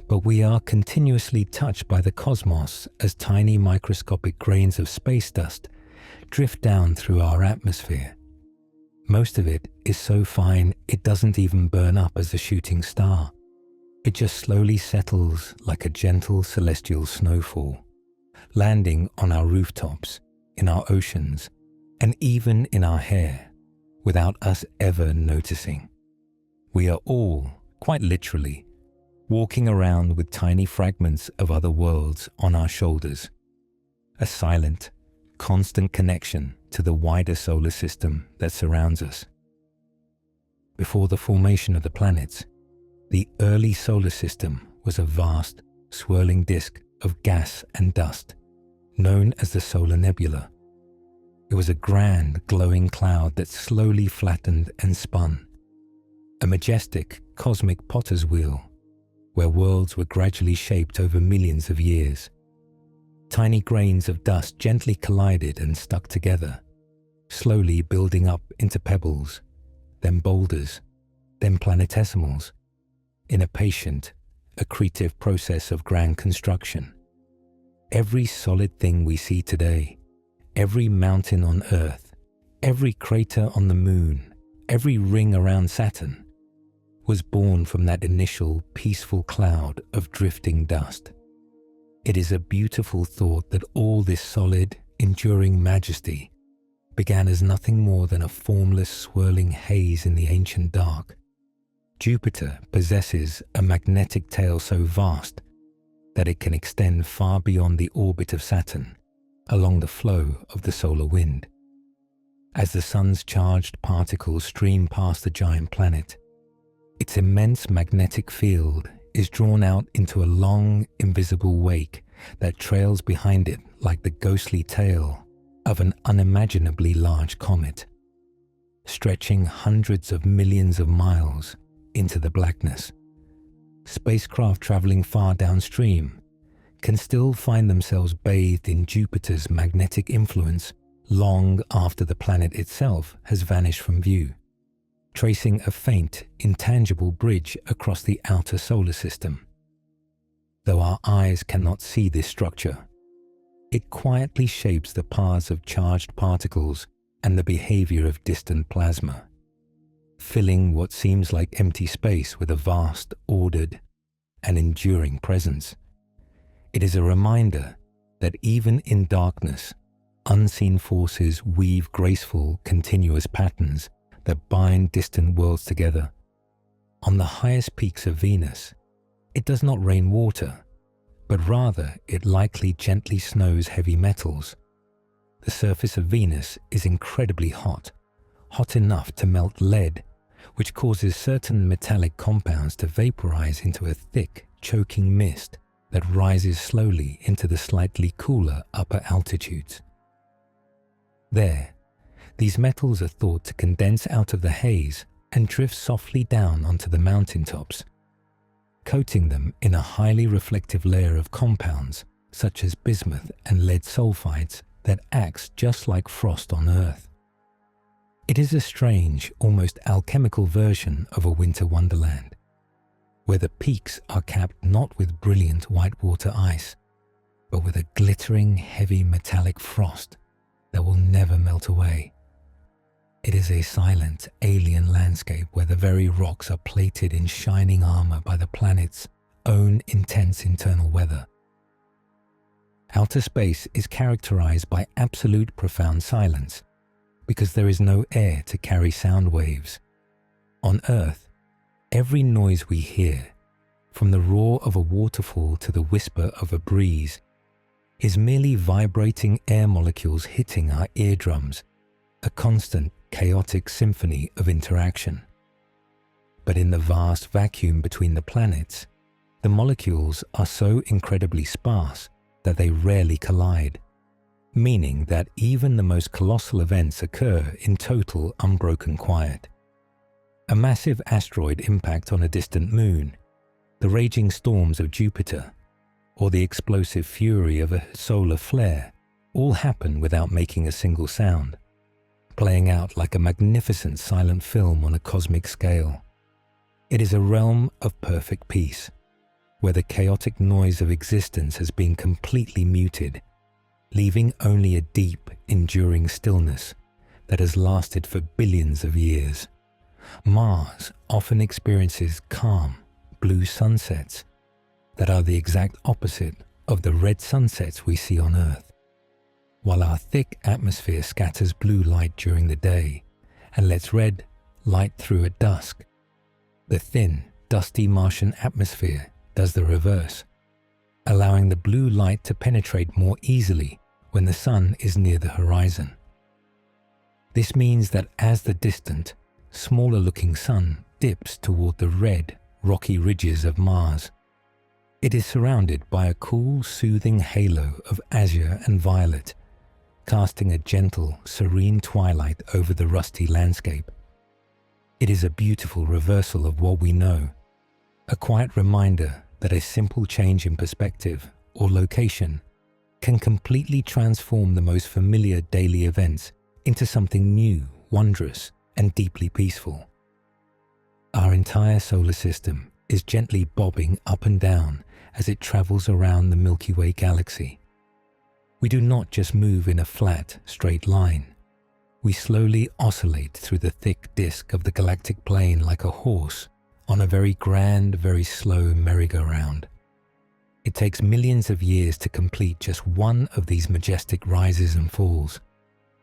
but we are continuously touched by the cosmos as tiny microscopic grains of space dust drift down through our atmosphere. Most of it is so fine it doesn't even burn up as a shooting star. It just slowly settles like a gentle celestial snowfall, landing on our rooftops, in our oceans, and even in our hair, without us ever noticing. We are all, quite literally, walking around with tiny fragments of other worlds on our shoulders, a silent, constant connection to the wider solar system that surrounds us. Before the formation of the planets, the early solar system was a vast, swirling disk of gas and dust, known as the solar nebula. It was a grand, glowing cloud that slowly flattened and spun, a majestic, cosmic potter's wheel, where worlds were gradually shaped over millions of years. Tiny grains of dust gently collided and stuck together, slowly building up into pebbles, then boulders, then planetesimals, in a patient, accretive process of grand construction. Every solid thing we see today, every mountain on Earth, every crater on the Moon, every ring around Saturn, was born from that initial peaceful cloud of drifting dust. It is a beautiful thought that all this solid, enduring majesty began as nothing more than a formless, swirling haze in the ancient dark. Jupiter possesses a magnetic tail so vast that it can extend far beyond the orbit of Saturn, along the flow of the solar wind. As the Sun's charged particles stream past the giant planet, its immense magnetic field is drawn out into a long, invisible wake that trails behind it like the ghostly tail of an unimaginably large comet, stretching hundreds of millions of miles into the blackness. Spacecraft traveling far downstream can still find themselves bathed in Jupiter's magnetic influence long after the planet itself has vanished from view, tracing a faint, intangible bridge across the outer solar system. Though our eyes cannot see this structure, it quietly shapes the paths of charged particles and the behavior of distant plasma, filling what seems like empty space with a vast, ordered, and enduring presence. It is a reminder that even in darkness, unseen forces weave graceful, continuous patterns that bind distant worlds together. On the highest peaks of Venus, it does not rain water, but rather it likely gently snows heavy metals. The surface of Venus is incredibly hot, hot enough to melt lead, which causes certain metallic compounds to vaporize into a thick, choking mist that rises slowly into the slightly cooler upper altitudes. There, these metals are thought to condense out of the haze and drift softly down onto the mountaintops, coating them in a highly reflective layer of compounds such as bismuth and lead sulfides that acts just like frost on Earth. It is a strange, almost alchemical version of a winter wonderland, where the peaks are capped not with brilliant whitewater ice, but with a glittering, heavy metallic frost that will never melt away. It is a silent, alien landscape where the very rocks are plated in shining armor by the planet's own intense internal weather. Outer space is characterized by absolute profound silence because there is no air to carry sound waves. On Earth, every noise we hear, from the roar of a waterfall to the whisper of a breeze, is merely vibrating air molecules hitting our eardrums, a constant, chaotic symphony of interaction. But in the vast vacuum between the planets, the molecules are so incredibly sparse that they rarely collide, meaning that even the most colossal events occur in total unbroken quiet. A massive asteroid impact on a distant moon, the raging storms of Jupiter, or the explosive fury of a solar flare all happen without making a single sound, playing out like a magnificent silent film on a cosmic scale. It is a realm of perfect peace, where the chaotic noise of existence has been completely muted, leaving only a deep, enduring stillness that has lasted for billions of years. Mars often experiences calm, blue sunsets that are the exact opposite of the red sunsets we see on Earth. While our thick atmosphere scatters blue light during the day and lets red light through at dusk, the thin, dusty Martian atmosphere does the reverse, allowing the blue light to penetrate more easily when the sun is near the horizon. This means that as the distant, smaller-looking sun dips toward the red, rocky ridges of Mars, it is surrounded by a cool, soothing halo of azure and violet, casting a gentle, serene twilight over the rusty landscape. It is a beautiful reversal of what we know, a quiet reminder that a simple change in perspective or location can completely transform the most familiar daily events into something new, wondrous, and deeply peaceful. Our entire solar system is gently bobbing up and down as it travels around the Milky Way galaxy. We do not just move in a flat, straight line. We slowly oscillate through the thick disk of the galactic plane like a horse on a very grand, very slow merry-go-round. It takes millions of years to complete just one of these majestic rises and falls,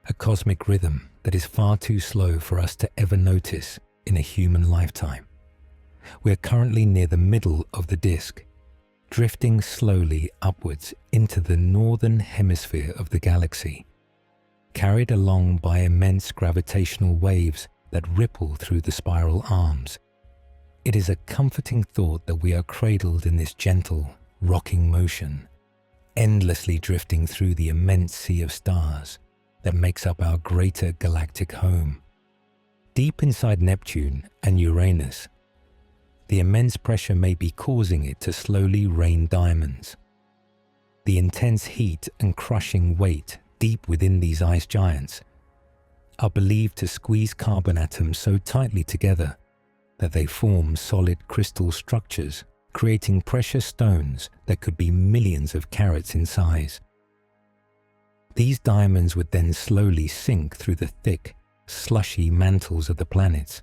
a cosmic rhythm that is far too slow for us to ever notice in a human lifetime. We are currently near the middle of the disk, drifting slowly upwards into the northern hemisphere of the galaxy, carried along by immense gravitational waves that ripple through the spiral arms. It is a comforting thought that we are cradled in this gentle, rocking motion, endlessly drifting through the immense sea of stars that makes up our greater galactic home. Deep inside Neptune and Uranus, the immense pressure may be causing it to slowly rain diamonds. The intense heat and crushing weight deep within these ice giants are believed to squeeze carbon atoms so tightly together that they form solid crystal structures, creating precious stones that could be millions of carats in size. These diamonds would then slowly sink through the thick, slushy mantles of the planets,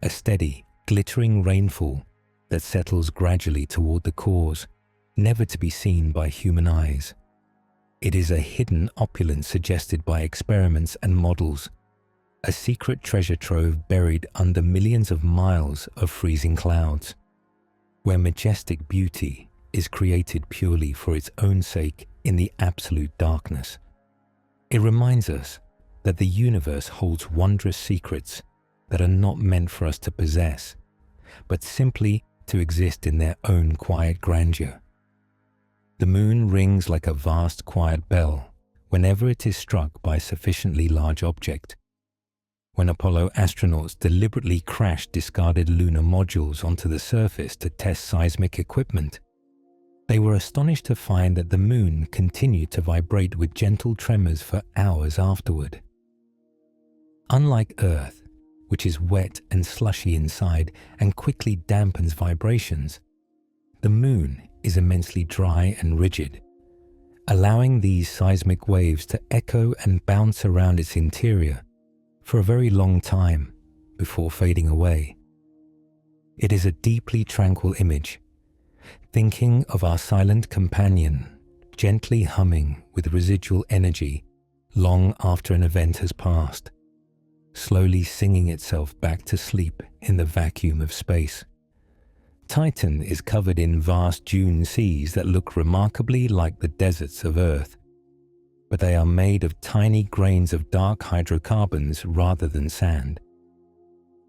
a steady, glittering rainfall that settles gradually toward the cores, never to be seen by human eyes. It is a hidden opulence suggested by experiments and models, a secret treasure trove buried under millions of miles of freezing clouds, where majestic beauty is created purely for its own sake in the absolute darkness. It reminds us that the universe holds wondrous secrets that are not meant for us to possess, but simply to exist in their own quiet grandeur. The moon rings like a vast quiet bell whenever it is struck by a sufficiently large object. When Apollo astronauts deliberately crashed discarded lunar modules onto the surface to test seismic equipment, they were astonished to find that the moon continued to vibrate with gentle tremors for hours afterward. Unlike Earth, which is wet and slushy inside and quickly dampens vibrations, the moon is immensely dry and rigid, allowing these seismic waves to echo and bounce around its interior for a very long time before fading away. It is a deeply tranquil image, thinking of our silent companion gently humming with residual energy long after an event has passed, slowly singing itself back to sleep in the vacuum of space. Titan is covered in vast dune seas that look remarkably like the deserts of Earth, but they are made of tiny grains of dark hydrocarbons rather than sand.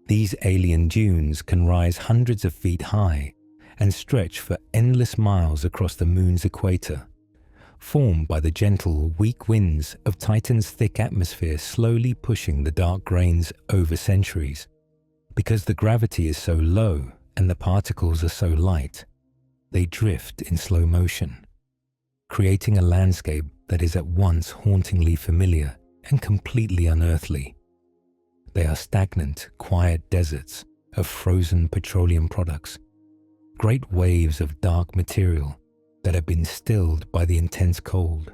These alien dunes can rise hundreds of feet high and stretch for endless miles across the moon's equator, formed by the gentle, weak winds of Titan's thick atmosphere slowly pushing the dark grains over centuries. Because the gravity is so low and the particles are so light, they drift in slow motion, creating a landscape that is at once hauntingly familiar and completely unearthly. They are stagnant, quiet deserts of frozen petroleum products, great waves of dark material that have been stilled by the intense cold,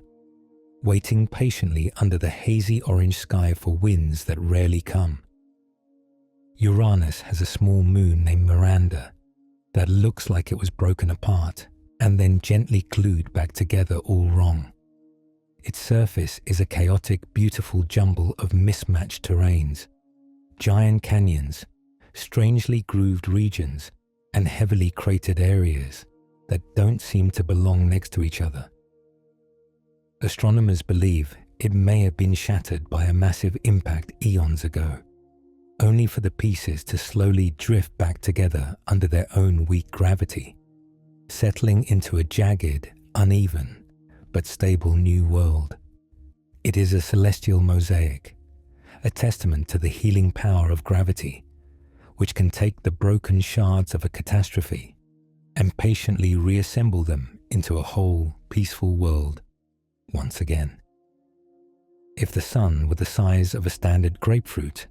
waiting patiently under the hazy orange sky for winds that rarely come. Uranus has a small moon named Miranda that looks like it was broken apart and then gently glued back together all wrong. Its surface is a chaotic, beautiful jumble of mismatched terrains, giant canyons, strangely grooved regions, and heavily cratered areas that don't seem to belong next to each other. Astronomers believe it may have been shattered by a massive impact eons ago, only for the pieces to slowly drift back together under their own weak gravity, settling into a jagged, uneven, but stable new world. It is a celestial mosaic, a testament to the healing power of gravity, which can take the broken shards of a catastrophe and patiently reassemble them into a whole, peaceful world once again. If the sun were the size of a standard grapefruit,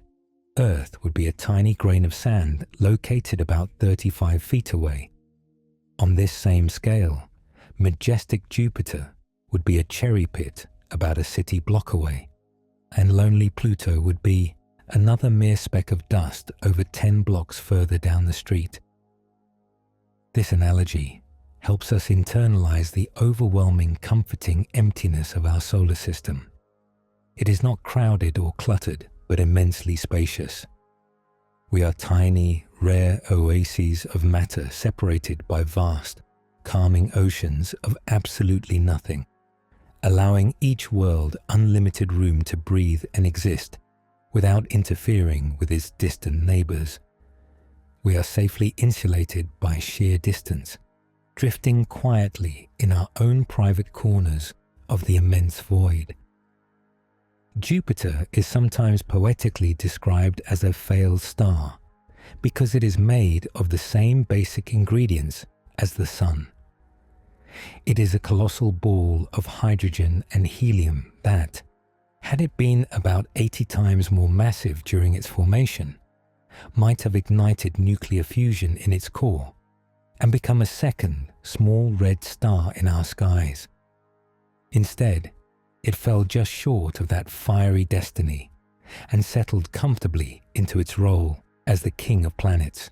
Earth would be a tiny grain of sand located about 35 feet away. On this same scale, majestic Jupiter would be a cherry pit about a city block away, and lonely Pluto would be another mere speck of dust over 10 blocks further down the street. This analogy helps us internalize the overwhelming, comforting emptiness of our solar system. It is not crowded or cluttered, but immensely spacious. We are tiny, rare oases of matter separated by vast, calming oceans of absolutely nothing, allowing each world unlimited room to breathe and exist without interfering with its distant neighbors. we are safely insulated by sheer distance, drifting quietly in our own private corners of the immense void. Jupiter is sometimes poetically described as a failed star because it is made of the same basic ingredients as the Sun. It is a colossal ball of hydrogen and helium that, had it been about 80 times more massive during its formation, might have ignited nuclear fusion in its core and become a second small red star in our skies. Instead, it fell just short of that fiery destiny and settled comfortably into its role as the king of planets,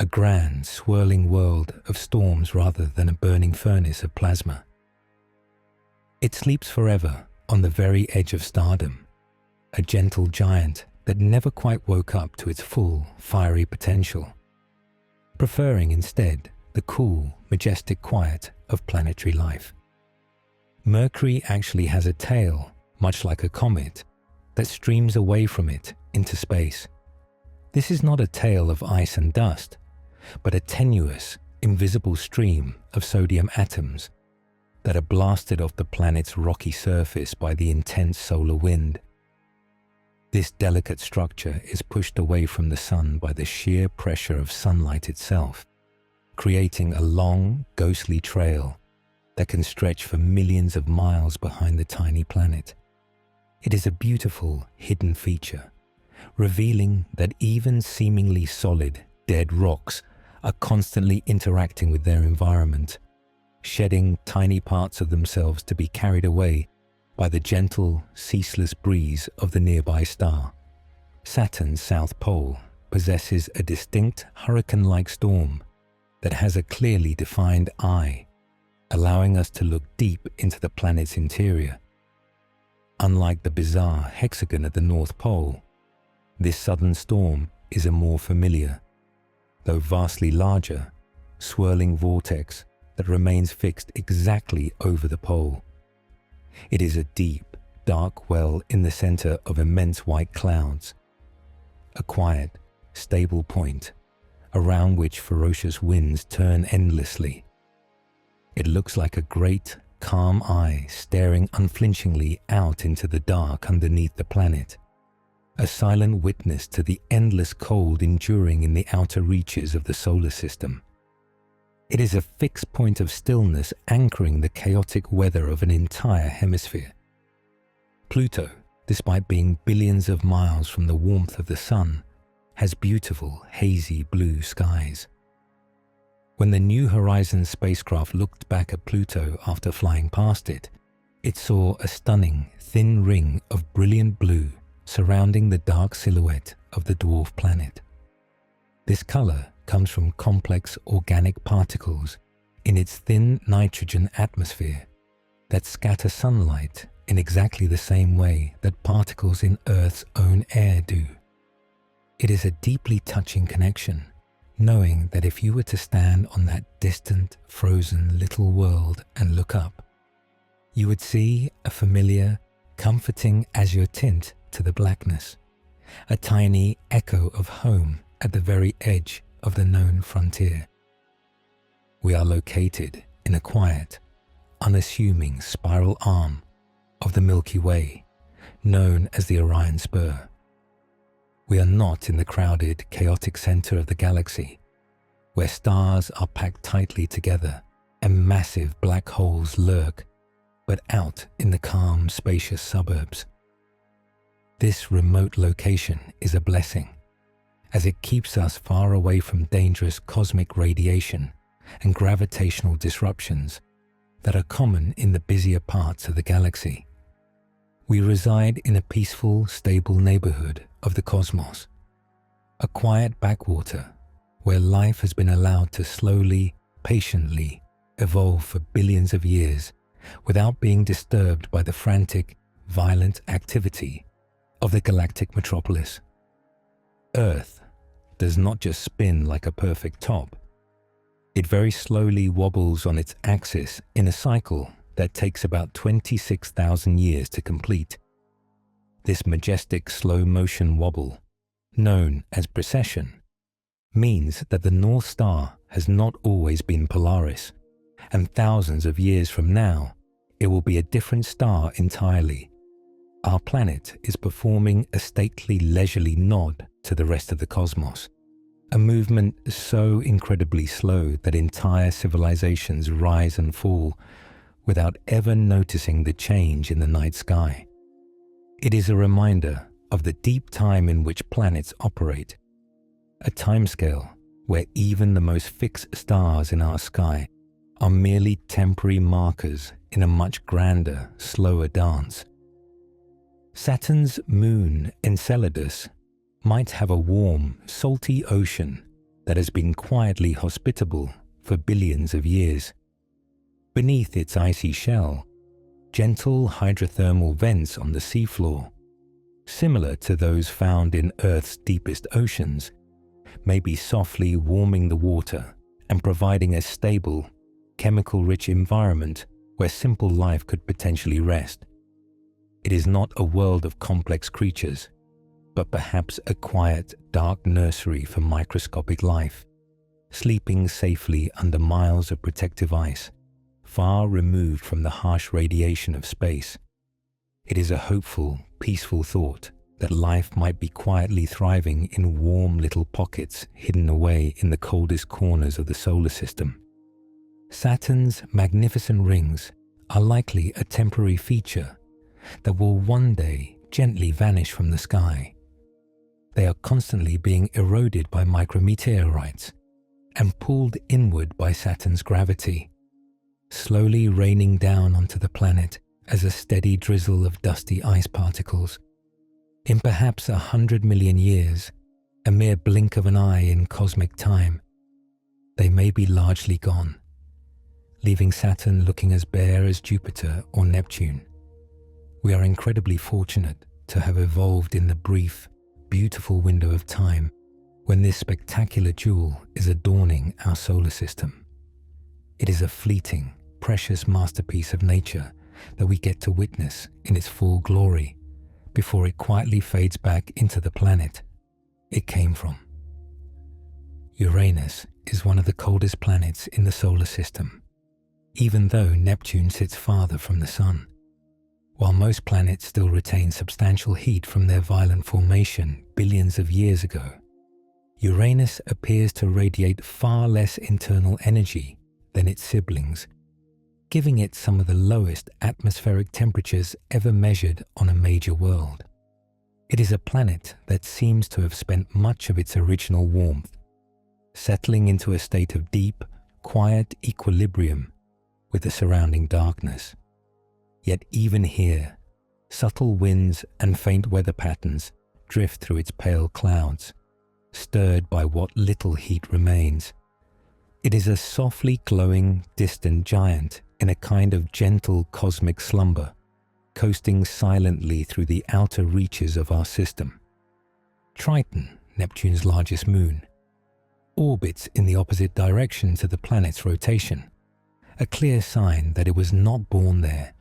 a grand, swirling world of storms rather than a burning furnace of plasma. It sleeps forever on the very edge of stardom, a gentle giant that never quite woke up to its full, fiery potential, preferring instead the cool, majestic quiet of planetary life. Mercury actually has a tail, much like a comet, that streams away from it into space. This is not a tail of ice and dust, but a tenuous, invisible stream of sodium atoms that are blasted off the planet's rocky surface by the intense solar wind. This delicate structure is pushed away from the Sun by the sheer pressure of sunlight itself, creating a long, ghostly trail that can stretch for millions of miles behind the tiny planet. It is a beautiful, hidden feature, revealing that even seemingly solid, dead rocks are constantly interacting with their environment, shedding tiny parts of themselves to be carried away by the gentle, ceaseless breeze of the nearby star. Saturn's south pole possesses a distinct hurricane-like storm that has a clearly defined eye, allowing us to look deep into the planet's interior. Unlike the bizarre hexagon at the North Pole, this southern storm is a more familiar, though vastly larger, swirling vortex that remains fixed exactly over the pole. It is a deep, dark well in the center of immense white clouds, a quiet, stable point around which ferocious winds turn endlessly. It looks like a great, calm eye staring unflinchingly out into the dark underneath the planet, a silent witness to the endless cold enduring in the outer reaches of the solar system. It is a fixed point of stillness anchoring the chaotic weather of an entire hemisphere. Pluto, despite being billions of miles from the warmth of the Sun, has beautiful, hazy blue skies. When the New Horizons spacecraft looked back at Pluto after flying past it, it saw a stunning, thin ring of brilliant blue surrounding the dark silhouette of the dwarf planet. This color comes from complex organic particles in its thin nitrogen atmosphere that scatter sunlight in exactly the same way that particles in Earth's own air do. It is a deeply touching connection, knowing that if you were to stand on that distant, frozen little world and look up, you would see a familiar, comforting azure tint to the blackness, a tiny echo of home at the very edge of the known frontier. We are located in a quiet, unassuming spiral arm of the Milky Way, known as the Orion Spur. We are not in the crowded, chaotic center of the galaxy, where stars are packed tightly together and massive black holes lurk, but out in the calm, spacious suburbs. This remote location is a blessing, as it keeps us far away from dangerous cosmic radiation and gravitational disruptions that are common in the busier parts of the galaxy. We reside in a peaceful, stable neighborhood of the cosmos, a quiet backwater where life has been allowed to slowly, patiently evolve for billions of years without being disturbed by the frantic, violent activity of the galactic metropolis. Earth does not just spin like a perfect top. It very slowly wobbles on its axis in a cycle that takes about 26,000 years to complete. This majestic slow motion wobble, known as precession, means that the North Star has not always been Polaris, and thousands of years from now, it will be a different star entirely. Our planet is performing a stately, leisurely nod to the rest of the cosmos, a movement so incredibly slow that entire civilizations rise and fall without ever noticing the change in the night sky. It is a reminder of the deep time in which planets operate, a timescale where even the most fixed stars in our sky are merely temporary markers in a much grander, slower dance. Saturn's moon, Enceladus, might have a warm, salty ocean that has been quietly hospitable for billions of years. Beneath its icy shell, gentle hydrothermal vents on the seafloor, similar to those found in Earth's deepest oceans, may be softly warming the water and providing a stable, chemical-rich environment where simple life could potentially rest. It is not a world of complex creatures, but perhaps a quiet, dark nursery for microscopic life, sleeping safely under miles of protective ice, far removed from the harsh radiation of space. It is a hopeful, peaceful thought that life might be quietly thriving in warm little pockets hidden away in the coldest corners of the solar system. Saturn's magnificent rings are likely a temporary feature that will one day gently vanish from the sky. They are constantly being eroded by micrometeorites and pulled inward by Saturn's gravity, slowly raining down onto the planet as a steady drizzle of dusty ice particles. In perhaps 100 million years, a mere blink of an eye in cosmic time, they may be largely gone, leaving Saturn looking as bare as Jupiter or Neptune. We are incredibly fortunate to have evolved in the brief, beautiful window of time when this spectacular jewel is adorning our solar system. It is a fleeting, precious masterpiece of nature that we get to witness in its full glory before it quietly fades back into the planet it came from. Uranus is one of the coldest planets in the solar system, even though Neptune sits farther from the Sun. While most planets still retain substantial heat from their violent formation billions of years ago, Uranus appears to radiate far less internal energy than its siblings, giving it some of the lowest atmospheric temperatures ever measured on a major world. It is a planet that seems to have spent much of its original warmth, settling into a state of deep, quiet equilibrium with the surrounding darkness. Yet even here, subtle winds and faint weather patterns drift through its pale clouds, stirred by what little heat remains. It is a softly glowing, distant giant in a kind of gentle cosmic slumber, coasting silently through the outer reaches of our system. Triton, Neptune's largest moon, orbits in the opposite direction to the planet's rotation, a clear sign that it was not born there.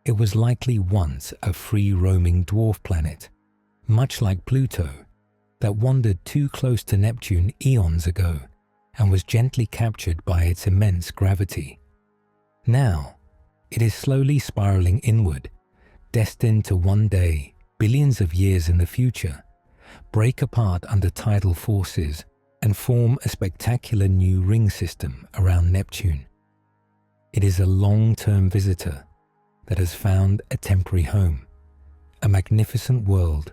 It was likely once a free-roaming dwarf planet, much like Pluto, that wandered too close to Neptune eons ago and was gently captured by its immense gravity. Now, it is slowly spiraling inward, destined to one day, billions of years in the future, break apart under tidal forces and form a spectacular new ring system around Neptune. It is a long-term visitor that has found a temporary home, a magnificent world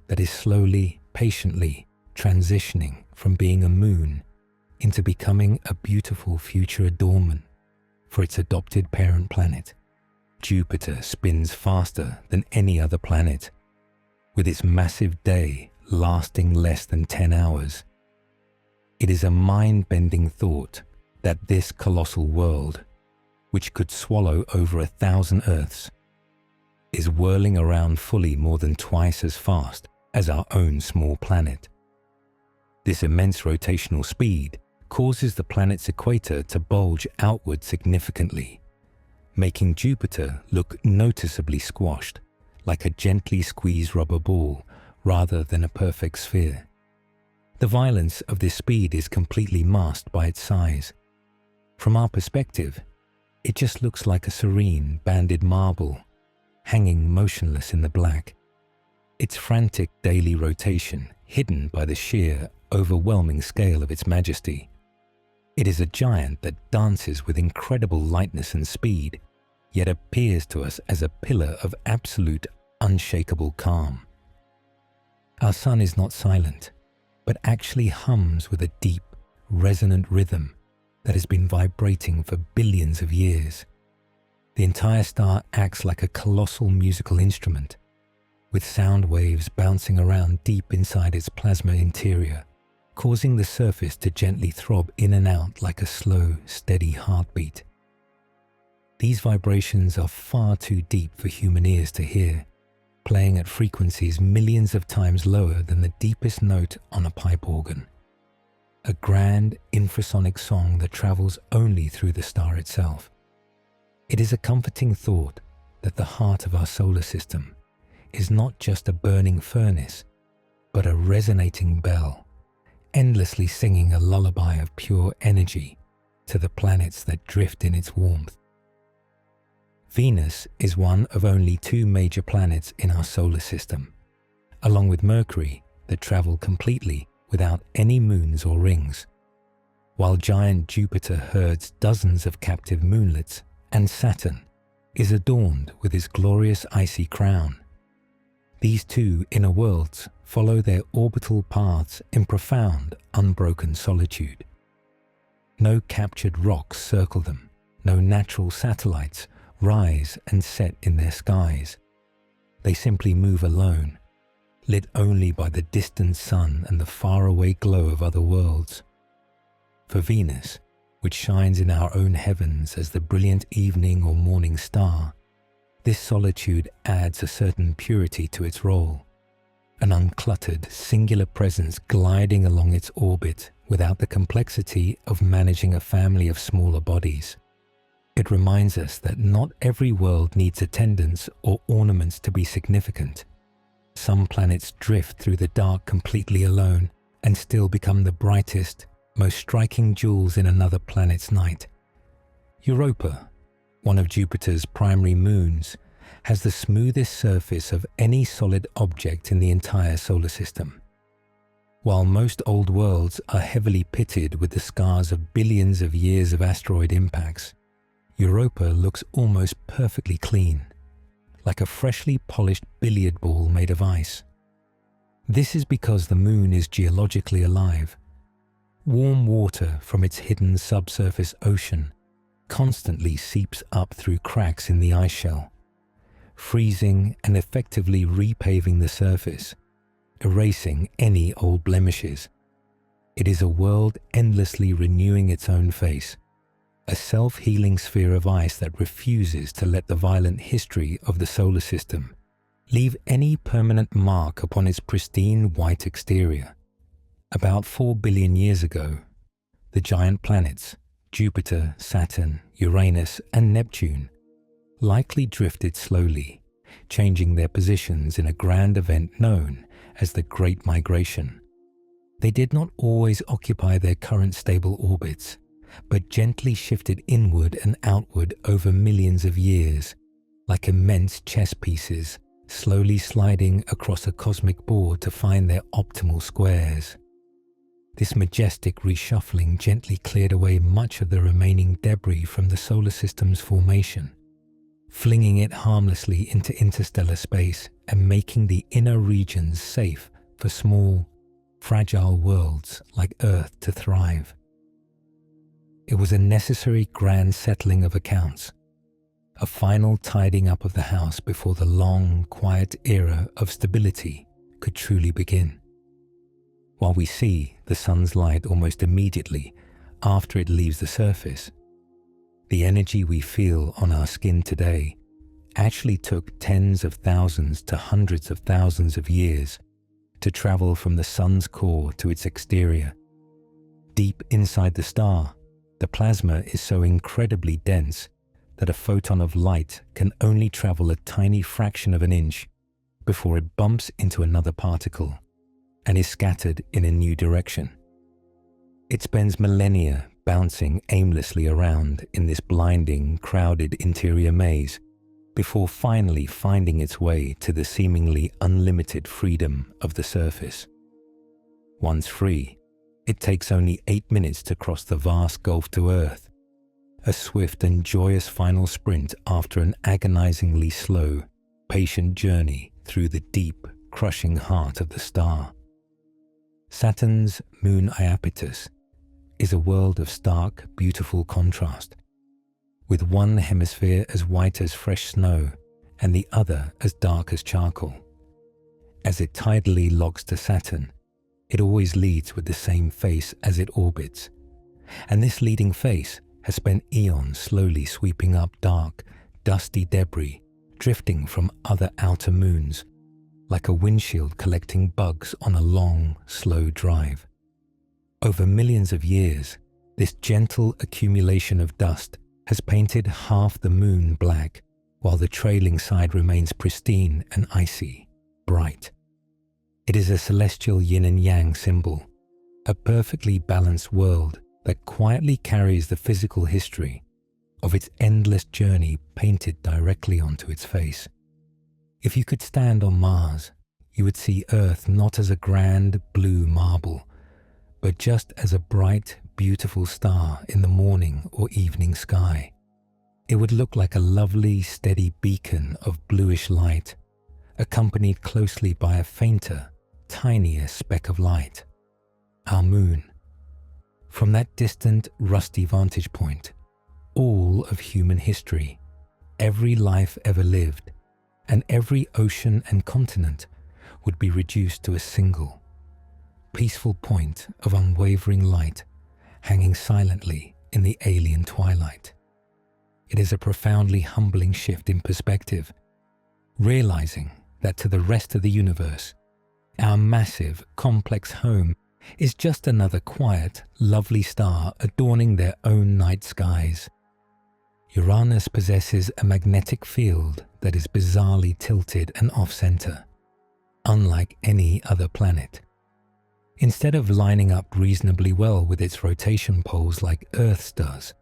that is slowly, patiently transitioning from being a moon into becoming a beautiful future adornment for its adopted parent planet. Jupiter spins faster than any other planet, with its massive day lasting less than 10 hours. It is a mind-bending thought that this colossal world, which could swallow over 1,000 Earths, is whirling around fully more than twice as fast as our own small planet. This immense rotational speed causes the planet's equator to bulge outward significantly, making Jupiter look noticeably squashed, like a gently squeezed rubber ball rather than a perfect sphere. The violence of this speed is completely masked by its size. From our perspective, it just looks like a serene, banded marble, hanging motionless in the black. Its frantic daily rotation hidden by the sheer, overwhelming scale of its majesty. It is a giant that dances with incredible lightness and speed, yet appears to us as a pillar of absolute, unshakable calm. Our sun is not silent, but actually hums with a deep, resonant rhythm that has been vibrating for billions of years. The entire star acts like a colossal musical instrument, with sound waves bouncing around deep inside its plasma interior, causing the surface to gently throb in and out like a slow, steady heartbeat. These vibrations are far too deep for human ears to hear, playing at frequencies millions of times lower than the deepest note on a pipe organ. A grand infrasonic song that travels only through the star itself. It is a comforting thought that the heart of our solar system is not just a burning furnace, but a resonating bell, endlessly singing a lullaby of pure energy to the planets that drift in its warmth. Venus is one of only 2 major planets in our solar system, along with Mercury that travel completely without any moons or rings, while giant Jupiter herds dozens of captive moonlets, and Saturn is adorned with his glorious icy crown. These 2 inner worlds follow their orbital paths in profound, unbroken solitude. No captured rocks circle them, no natural satellites rise and set in their skies. They simply move alone, lit only by the distant sun and the faraway glow of other worlds. For Venus, which shines in our own heavens as the brilliant evening or morning star, this solitude adds a certain purity to its role, an uncluttered, singular presence gliding along its orbit without the complexity of managing a family of smaller bodies. It reminds us that not every world needs attendants or ornaments to be significant. Some planets drift through the dark completely alone and still become the brightest, most striking jewels in another planet's night. Europa, one of Jupiter's primary moons, has the smoothest surface of any solid object in the entire solar system. While most old worlds are heavily pitted with the scars of billions of years of asteroid impacts, Europa looks almost perfectly clean, like a freshly polished billiard ball made of ice. This is because the moon is geologically alive. Warm water from its hidden subsurface ocean constantly seeps up through cracks in the ice shell, freezing and effectively repaving the surface, erasing any old blemishes. It is a world endlessly renewing its own face, a self-healing sphere of ice that refuses to let the violent history of the solar system leave any permanent mark upon its pristine white exterior. About 4 billion years ago, the giant planets, Jupiter, Saturn, Uranus, and Neptune, likely drifted slowly, changing their positions in a grand event known as the Great Migration. They did not always occupy their current stable orbits, but gently shifted inward and outward over millions of years, like immense chess pieces slowly sliding across a cosmic board to find their optimal squares. This majestic reshuffling gently cleared away much of the remaining debris from the solar system's formation, flinging it harmlessly into interstellar space and making the inner regions safe for small, fragile worlds like Earth to thrive. It was a necessary grand settling of accounts, a final tidying up of the house before the long, quiet era of stability could truly begin. While we see the sun's light almost immediately after it leaves the surface, the energy we feel on our skin today actually took tens of thousands to hundreds of thousands of years to travel from the sun's core to its exterior. Deep inside the star, the plasma is so incredibly dense that a photon of light can only travel a tiny fraction of an inch before it bumps into another particle, and is scattered in a new direction. It spends millennia bouncing aimlessly around in this blinding, crowded interior maze before finally finding its way to the seemingly unlimited freedom of the surface. Once free, it takes only 8 minutes to cross the vast gulf to Earth, a swift and joyous final sprint after an agonizingly slow, patient journey through the deep, crushing heart of the star. Saturn's moon Iapetus is a world of stark, beautiful contrast, with one hemisphere as white as fresh snow and the other as dark as charcoal. As it tidally locks to Saturn, it always leads with the same face as it orbits, and this leading face has spent eons slowly sweeping up dark, dusty debris drifting from other outer moons, like a windshield collecting bugs on a long, slow drive. Over millions of years, this gentle accumulation of dust has painted half the moon black, while the trailing side remains pristine and icy, bright. It is a celestial yin and yang symbol, a perfectly balanced world that quietly carries the physical history of its endless journey painted directly onto its face. If you could stand on Mars, you would see Earth not as a grand blue marble, but just as a bright, beautiful star in the morning or evening sky. It would look like a lovely, steady beacon of bluish light, accompanied closely by a fainter, tinier speck of light, our moon. From that distant, rusty vantage point, all of human history, every life ever lived, and every ocean and continent would be reduced to a single, peaceful point of unwavering light hanging silently in the alien twilight. It is a profoundly humbling shift in perspective, realizing that to the rest of the universe, our massive, complex home is just another quiet, lovely star adorning their own night skies. Uranus possesses a magnetic field that is bizarrely tilted and off-center, unlike any other planet. Instead of lining up reasonably well with its rotation poles like Earth's does,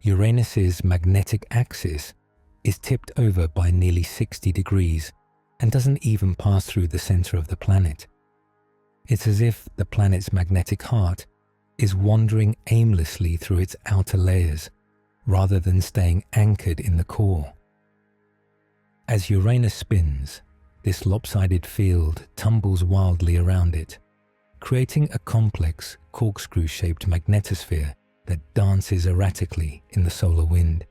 Uranus's magnetic axis is tipped over by nearly 60 degrees and doesn't even pass through the center of the planet. It's as if the planet's magnetic heart is wandering aimlessly through its outer layers rather than staying anchored in the core. As Uranus spins, this lopsided field tumbles wildly around it, creating a complex, corkscrew-shaped magnetosphere that dances erratically in the solar wind.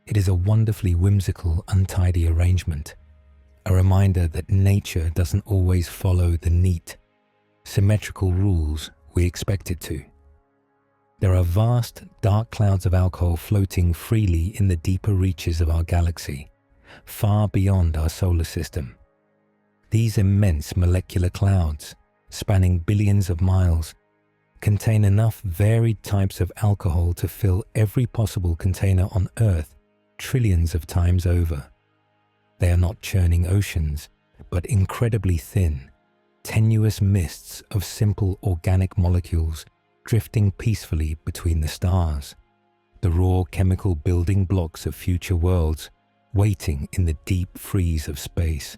It is a wonderfully whimsical, untidy arrangement, a reminder that nature doesn't always follow the neat, symmetrical rules we expect it to. There are vast, dark clouds of alcohol floating freely in the deeper reaches of our galaxy, far beyond our solar system. These immense molecular clouds, spanning billions of miles, contain enough varied types of alcohol to fill every possible container on Earth trillions of times over. They are not churning oceans, but incredibly thin, tenuous mists of simple organic molecules drifting peacefully between the stars, the raw chemical building blocks of future worlds waiting in the deep freeze of space.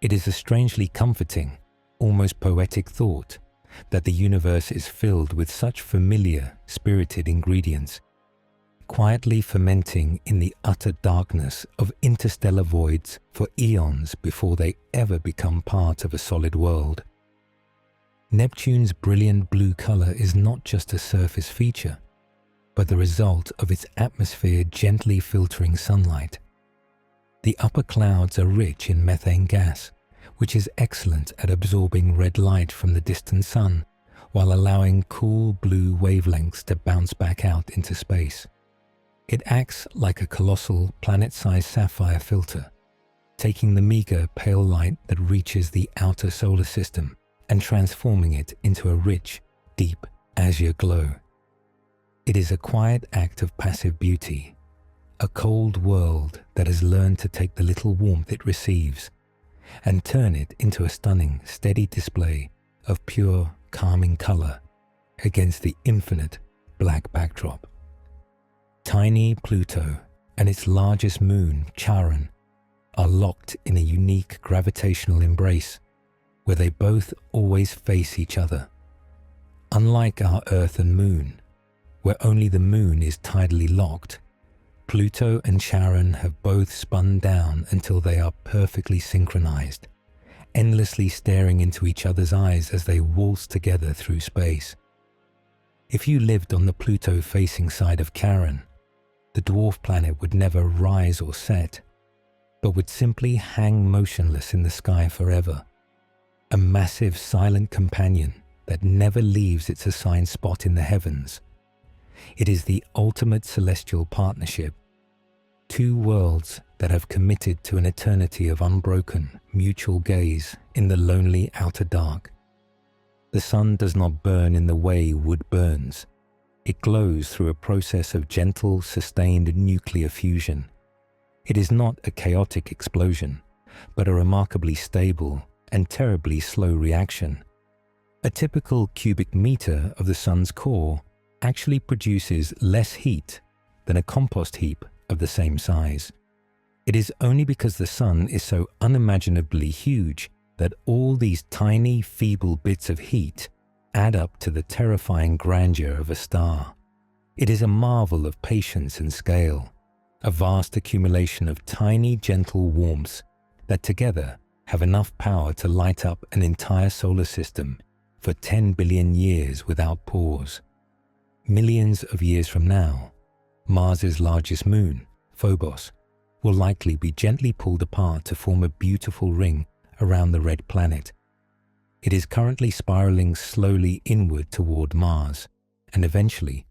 It is a strangely comforting, almost poetic thought that the universe is filled with such familiar, spirited ingredients, quietly fermenting in the utter darkness of interstellar voids for eons before they ever become part of a solid world. Neptune's brilliant blue color is not just a surface feature, but the result of its atmosphere gently filtering sunlight. The upper clouds are rich in methane gas, which is excellent at absorbing red light from the distant sun, while allowing cool blue wavelengths to bounce back out into space. It acts like a colossal, planet-sized sapphire filter, taking the meager, pale light that reaches the outer solar system and transforming it into a rich, deep, azure glow. It is a quiet act of passive beauty, a cold world that has learned to take the little warmth it receives and turn it into a stunning, steady display of pure, calming color against the infinite black backdrop. Tiny Pluto and its largest moon, Charon, are locked in a unique gravitational embrace where they both always face each other. Unlike our Earth and Moon, where only the Moon is tidally locked, Pluto and Charon have both spun down until they are perfectly synchronized, endlessly staring into each other's eyes as they waltz together through space. If you lived on the Pluto-facing side of Charon, the dwarf planet would never rise or set, but would simply hang motionless in the sky forever, a massive silent companion that never leaves its assigned spot in the heavens. It is the ultimate celestial partnership, two worlds that have committed to an eternity of unbroken, mutual gaze in the lonely outer dark. The sun does not burn in the way wood burns. It glows through a process of gentle, sustained nuclear fusion. It is not a chaotic explosion, but a remarkably stable and terribly slow reaction. A typical cubic meter of the sun's core actually produces less heat than a compost heap of the same size. It is only because the sun is so unimaginably huge that all these tiny, feeble bits of heat add up to the terrifying grandeur of a star. It is a marvel of patience and scale, a vast accumulation of tiny, gentle warmths that together have enough power to light up an entire solar system for 10 billion years without pause. Millions of years from now, Mars's largest moon, Phobos, will likely be gently pulled apart to form a beautiful ring around the red planet. It is currently spiraling slowly inward toward Mars, and eventually,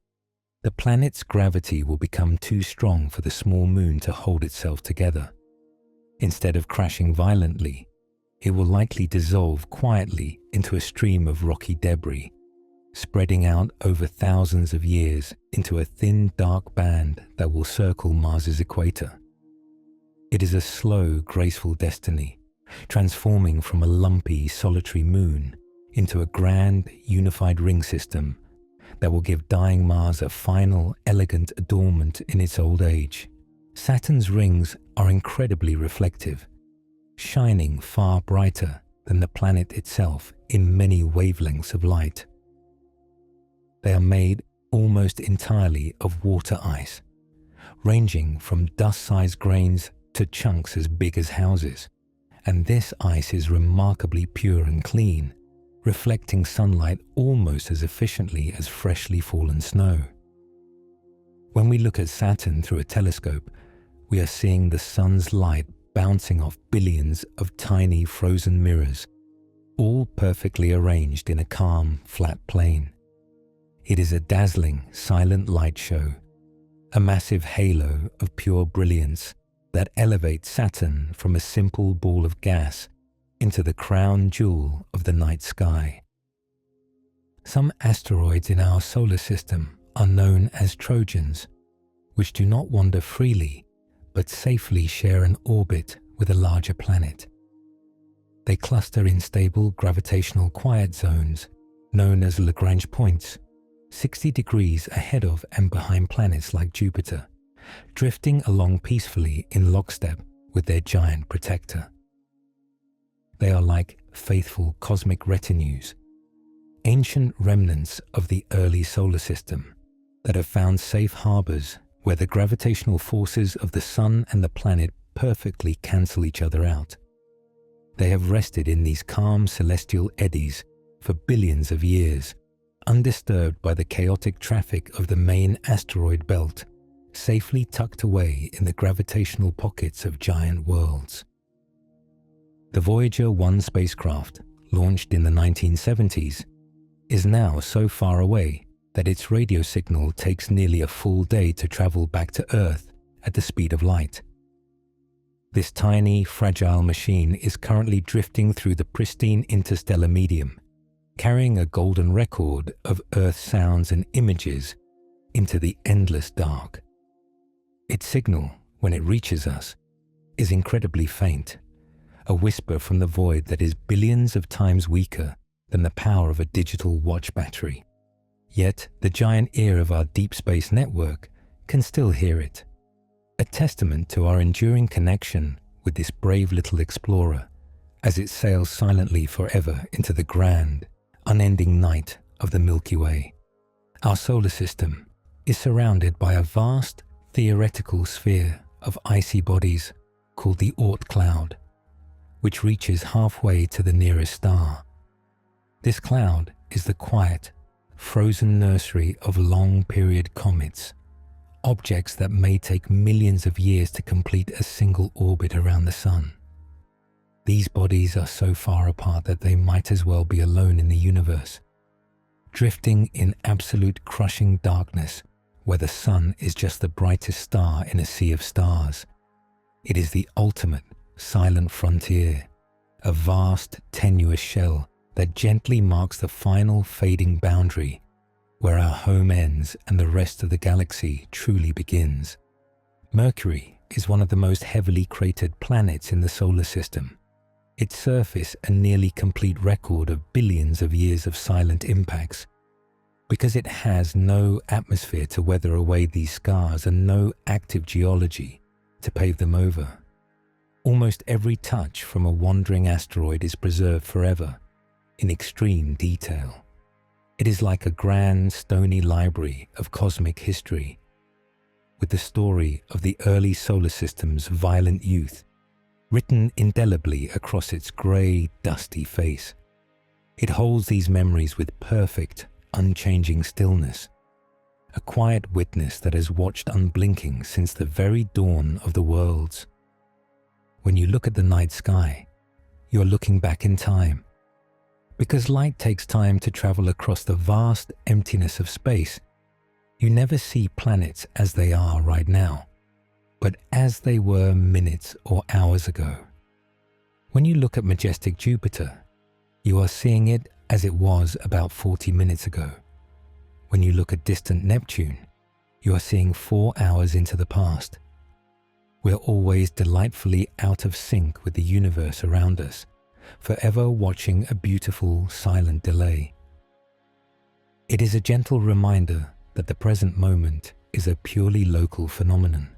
the planet's gravity will become too strong for the small moon to hold itself together. Instead of crashing violently, it will likely dissolve quietly into a stream of rocky debris, spreading out over thousands of years into a thin, dark band that will circle Mars's equator. It is a slow, graceful destiny, transforming from a lumpy, solitary moon into a grand, unified ring system that will give dying Mars a final, elegant adornment in its old age. Saturn's rings are incredibly reflective, shining far brighter than the planet itself in many wavelengths of light. They are made almost entirely of water ice, ranging from dust-sized grains to chunks as big as houses, and this ice is remarkably pure and clean, reflecting sunlight almost as efficiently as freshly fallen snow. When we look at Saturn through a telescope, we are seeing the sun's light bouncing off billions of tiny frozen mirrors, all perfectly arranged in a calm, flat plane. It is a dazzling, silent light show, a massive halo of pure brilliance that elevates Saturn from a simple ball of gas into the crown jewel of the night sky. Some asteroids in our solar system are known as Trojans, which do not wander freely, but safely share an orbit with a larger planet. They cluster in stable gravitational quiet zones, known as Lagrange points, 60 degrees ahead of and behind planets like Jupiter, drifting along peacefully in lockstep with their giant protector. They are like faithful cosmic retinues, ancient remnants of the early solar system that have found safe harbors where the gravitational forces of the sun and the planet perfectly cancel each other out. They have rested in these calm celestial eddies for billions of years, undisturbed by the chaotic traffic of the main asteroid belt, safely tucked away in the gravitational pockets of giant worlds. The Voyager 1 spacecraft, launched in the 1970s, is now so far away that its radio signal takes nearly a full day to travel back to Earth at the speed of light. This tiny, fragile machine is currently drifting through the pristine interstellar medium, carrying a golden record of Earth sounds and images into the endless dark. Its signal, when it reaches us, is incredibly faint, a whisper from the void that is billions of times weaker than the power of a digital watch battery. Yet the giant ear of our deep space network can still hear it, a testament to our enduring connection with this brave little explorer as it sails silently forever into the grand, unending night of the Milky Way. Our solar system is surrounded by a vast theoretical sphere of icy bodies called the Oort cloud, which reaches halfway to the nearest star. This cloud is the quiet, frozen nursery of long-period comets, objects that may take millions of years to complete a single orbit around the Sun. These bodies are so far apart that they might as well be alone in the universe, drifting in absolute crushing darkness where the Sun is just the brightest star in a sea of stars. It is the ultimate silent frontier, a vast, tenuous shell that gently marks the final fading boundary where our home ends and the rest of the galaxy truly begins. Mercury is one of the most heavily cratered planets in the solar system, its surface a nearly complete record of billions of years of silent impacts, because it has no atmosphere to weather away these scars and no active geology to pave them over. Almost every touch from a wandering asteroid is preserved forever, in extreme detail. It is like a grand, stony library of cosmic history, with the story of the early solar system's violent youth written indelibly across its grey, dusty face. It holds these memories with perfect, unchanging stillness, a quiet witness that has watched unblinking since the very dawn of the worlds. When you look at the night sky, you are looking back in time. Because light takes time to travel across the vast emptiness of space, you never see planets as they are right now, but as they were minutes or hours ago. When you look at majestic Jupiter, you are seeing it as it was about 40 minutes ago. When you look at distant Neptune, you are seeing 4 hours into the past. We're always delightfully out of sync with the universe around us, forever watching a beautiful, silent delay. It is a gentle reminder that the present moment is a purely local phenomenon,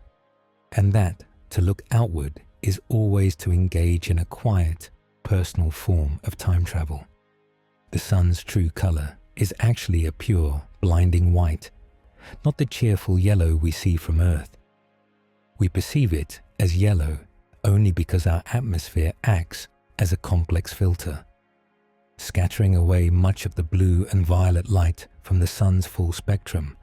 and that to look outward is always to engage in a quiet, personal form of time travel. The sun's true color is actually a pure, blinding white, not the cheerful yellow we see from Earth. We perceive it as yellow only because our atmosphere acts as a complex filter, scattering away much of the blue and violet light from the sun's full spectrum,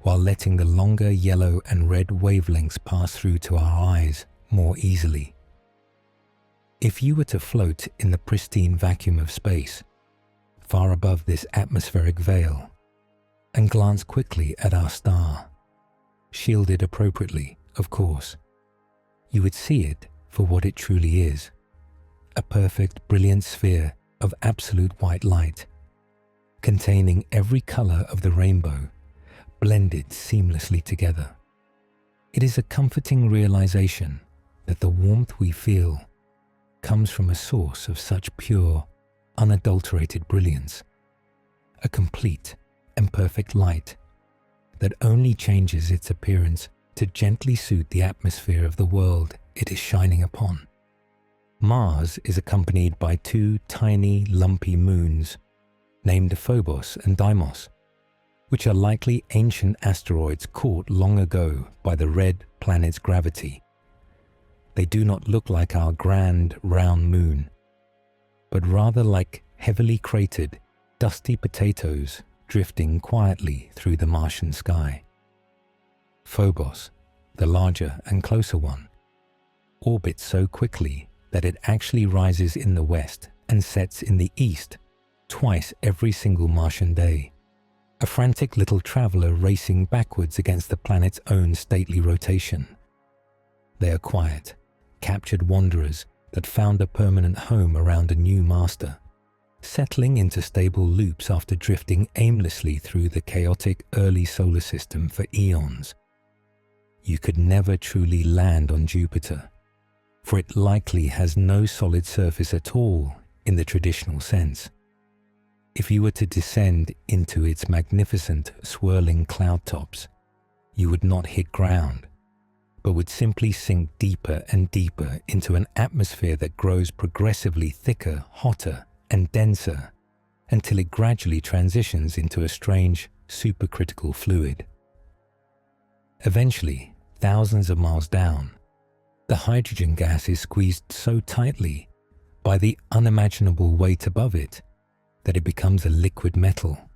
while letting the longer yellow and red wavelengths pass through to our eyes more easily. If you were to float in the pristine vacuum of space, far above this atmospheric veil, and glance quickly at our star, shielded appropriately, of course, you would see it for what it truly is, a perfect, brilliant sphere of absolute white light, containing every color of the rainbow, blended seamlessly together. It is a comforting realization that the warmth we feel comes from a source of such pure, unadulterated brilliance, a complete and perfect light that only changes its appearance to gently suit the atmosphere of the world it is shining upon. Mars is accompanied by 2 tiny, lumpy moons named Phobos and Deimos, which are likely ancient asteroids caught long ago by the red planet's gravity. They do not look like our grand, round moon, but rather like heavily cratered, dusty potatoes drifting quietly through the Martian sky. Phobos, the larger and closer one, orbits so quickly that it actually rises in the west and sets in the east twice every single Martian day, a frantic little traveler racing backwards against the planet's own stately rotation. They are quiet, captured wanderers that found a permanent home around a new master, settling into stable loops after drifting aimlessly through the chaotic early solar system for eons. You could never truly land on Jupiter, for it likely has no solid surface at all in the traditional sense. If you were to descend into its magnificent swirling cloud tops, you would not hit ground, but would simply sink deeper and deeper into an atmosphere that grows progressively thicker, hotter, and denser until it gradually transitions into a strange supercritical fluid. Eventually, thousands of miles down, the hydrogen gas is squeezed so tightly by the unimaginable weight above it that it becomes a liquid metal,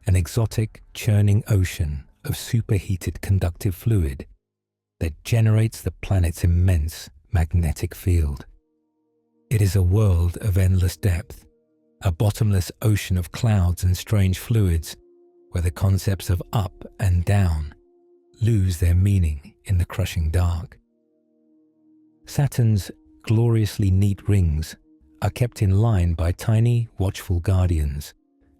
an exotic churning ocean of superheated conductive fluid that generates the planet's immense magnetic field. It is a world of endless depth, a bottomless ocean of clouds and strange fluids where the concepts of up and down lose their meaning in the crushing dark. Saturn's gloriously neat rings are kept in line by tiny, watchful guardians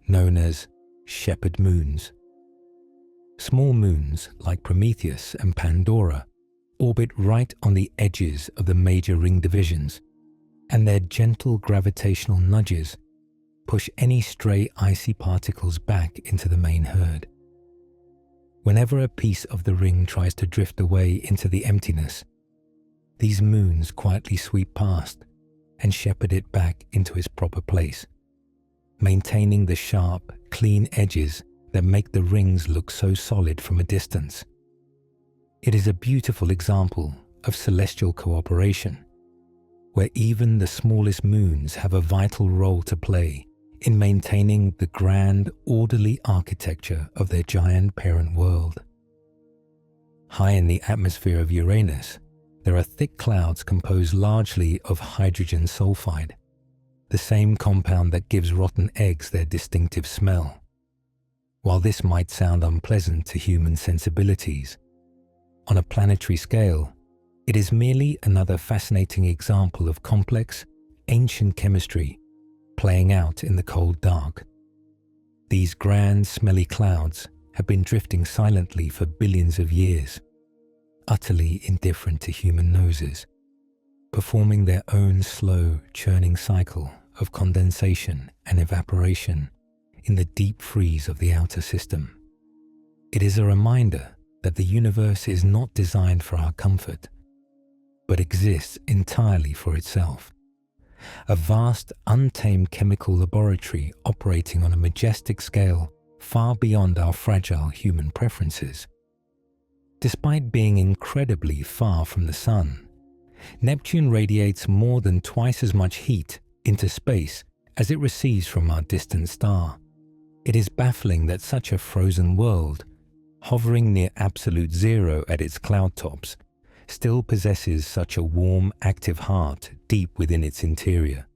known as shepherd moons. Small moons like Prometheus and Pandora orbit right on the edges of the major ring divisions, and their gentle gravitational nudges push any stray icy particles back into the main herd. Whenever a piece of the ring tries to drift away into the emptiness, these moons quietly sweep past and shepherd it back into its proper place, maintaining the sharp, clean edges that make the rings look so solid from a distance. It is a beautiful example of celestial cooperation, where even the smallest moons have a vital role to play in maintaining the grand, orderly architecture of their giant parent world. High in the atmosphere of Uranus, there are thick clouds composed largely of hydrogen sulfide, the same compound that gives rotten eggs their distinctive smell. While this might sound unpleasant to human sensibilities, on a planetary scale, it is merely another fascinating example of complex, ancient chemistry playing out in the cold dark. These grand, smelly clouds have been drifting silently for billions of years, utterly indifferent to human noses, performing their own slow, churning cycle of condensation and evaporation in the deep freeze of the outer system. It is a reminder that the universe is not designed for our comfort, but exists entirely for itself. A vast, untamed chemical laboratory operating on a majestic scale far beyond our fragile human preferences. Despite being incredibly far from the Sun, Neptune radiates more than twice as much heat into space as it receives from our distant star. It is baffling that such a frozen world, hovering near absolute zero at its cloud tops, still possesses such a warm, active heart deep within its interior.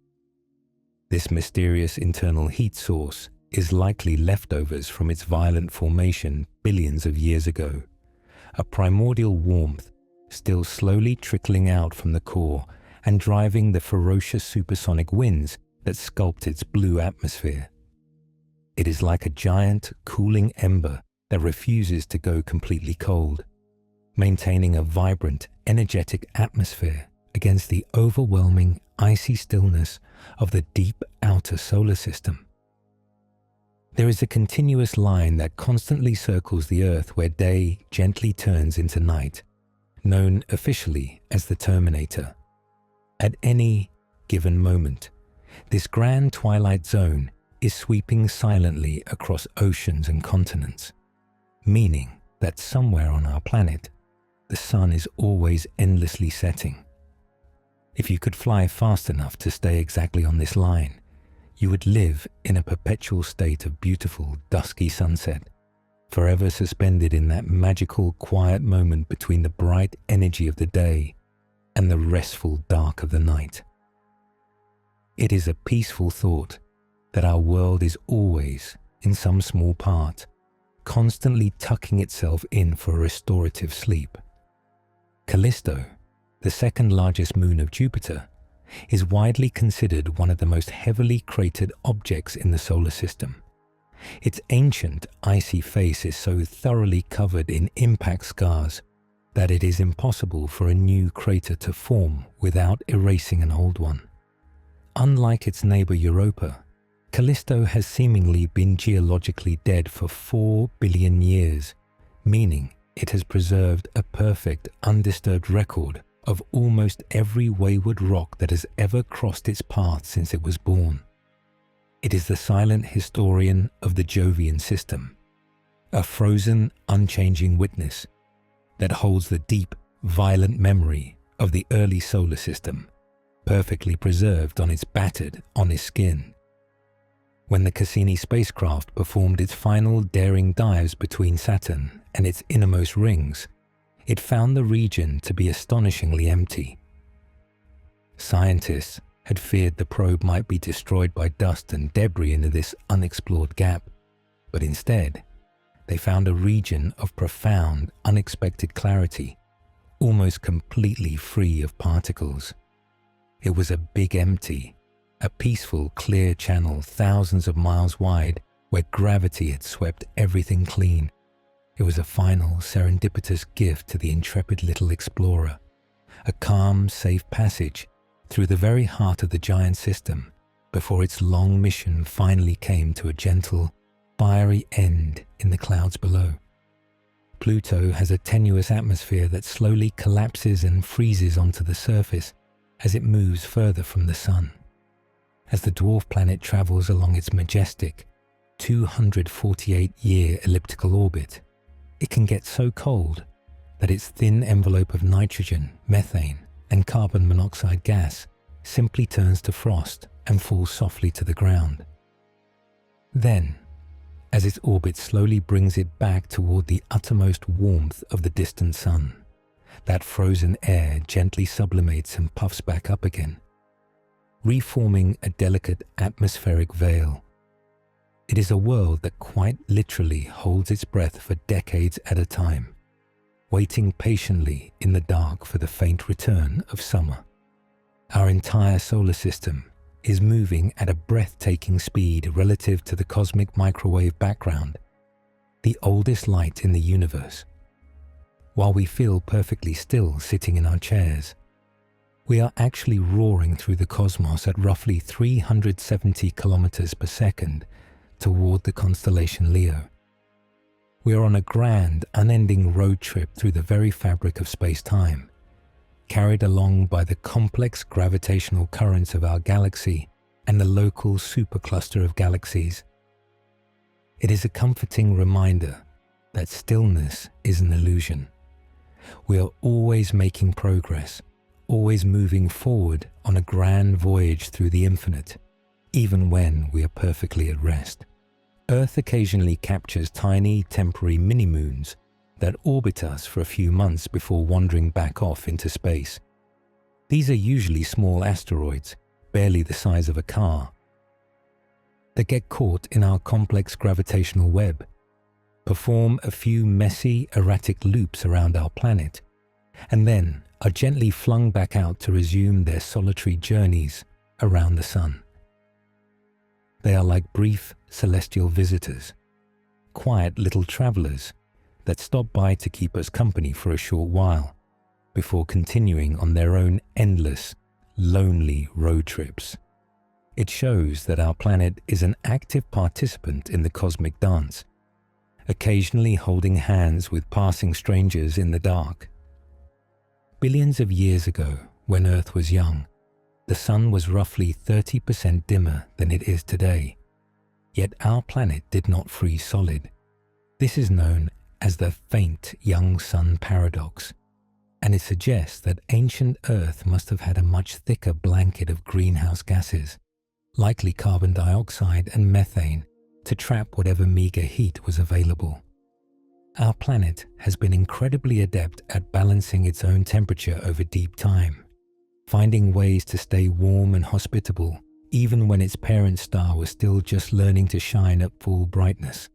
This mysterious internal heat source is likely leftovers from its violent formation billions of years ago, a primordial warmth still slowly trickling out from the core and driving the ferocious supersonic winds that sculpt its blue atmosphere. It is like a giant, cooling ember that refuses to go completely cold, maintaining a vibrant, energetic atmosphere against the overwhelming, icy stillness of the deep outer solar system. There is a continuous line that constantly circles the Earth where day gently turns into night, known officially as the Terminator. At any given moment, this grand twilight zone is sweeping silently across oceans and continents, meaning that somewhere on our planet, the sun is always endlessly setting. If you could fly fast enough to stay exactly on this line, you would live in a perpetual state of beautiful, dusky sunset, forever suspended in that magical, quiet moment between the bright energy of the day and the restful dark of the night. It is a peaceful thought that our world is always, in some small part, constantly tucking itself in for a restorative sleep. Callisto, the second largest moon of Jupiter, is widely considered one of the most heavily cratered objects in the solar system. Its ancient, icy face is so thoroughly covered in impact scars, that it is impossible for a new crater to form without erasing an old one. Unlike its neighbor Europa, Callisto has seemingly been geologically dead for 4 billion years, meaning it has preserved a perfect, undisturbed record of almost every wayward rock that has ever crossed its path since it was born. It is the silent historian of the Jovian system, a frozen, unchanging witness that holds the deep, violent memory of the early solar system, perfectly preserved on its battered, honest skin. When the Cassini spacecraft performed its final daring dives between Saturn and its innermost rings, it found the region to be astonishingly empty. Scientists had feared the probe might be destroyed by dust and debris into this unexplored gap, but instead, they found a region of profound, unexpected clarity, almost completely free of particles. It was a big empty, a peaceful, clear channel thousands of miles wide where gravity had swept everything clean. It was a final, serendipitous gift to the intrepid little explorer, a calm, safe passage through the very heart of the giant system before its long mission finally came to a gentle, fiery end in the clouds below. Pluto has a tenuous atmosphere that slowly collapses and freezes onto the surface as it moves further from the Sun. As the dwarf planet travels along its majestic 248-year elliptical orbit, it can get so cold that its thin envelope of nitrogen, methane, and carbon monoxide gas simply turns to frost and falls softly to the ground. Then, as its orbit slowly brings it back toward the uttermost warmth of the distant Sun, that frozen air gently sublimates and puffs back up again, reforming a delicate atmospheric veil. It is a world that quite literally holds its breath for decades at a time, waiting patiently in the dark for the faint return of summer. Our entire solar system is moving at a breathtaking speed relative to the cosmic microwave background, the oldest light in the universe. While we feel perfectly still sitting in our chairs, we are actually roaring through the cosmos at roughly 370 kilometers per second toward the constellation Leo. We are on a grand, unending road trip through the very fabric of space-time, carried along by the complex gravitational currents of our galaxy and the local supercluster of galaxies. It is a comforting reminder that stillness is an illusion. We are always making progress, always moving forward on a grand voyage through the infinite, even when we are perfectly at rest. Earth occasionally captures tiny temporary mini-moons that orbit us for a few months before wandering back off into space. These are usually small asteroids, barely the size of a car, that get caught in our complex gravitational web, perform a few messy, erratic loops around our planet, and then are gently flung back out to resume their solitary journeys around the Sun. They are like brief celestial visitors, quiet little travelers that stop by to keep us company for a short while before continuing on their own endless, lonely road trips. It shows that our planet is an active participant in the cosmic dance, occasionally holding hands with passing strangers in the dark. Billions of years ago, when Earth was young, the Sun was roughly 30% dimmer than it is today. Yet our planet did not freeze solid. This is known as the faint young sun paradox, and it suggests that ancient Earth must have had a much thicker blanket of greenhouse gases, likely carbon dioxide and methane, to trap whatever meager heat was available. Our planet has been incredibly adept at balancing its own temperature over deep time, finding ways to stay warm and hospitable even when its parent star was still just learning to shine at full brightness.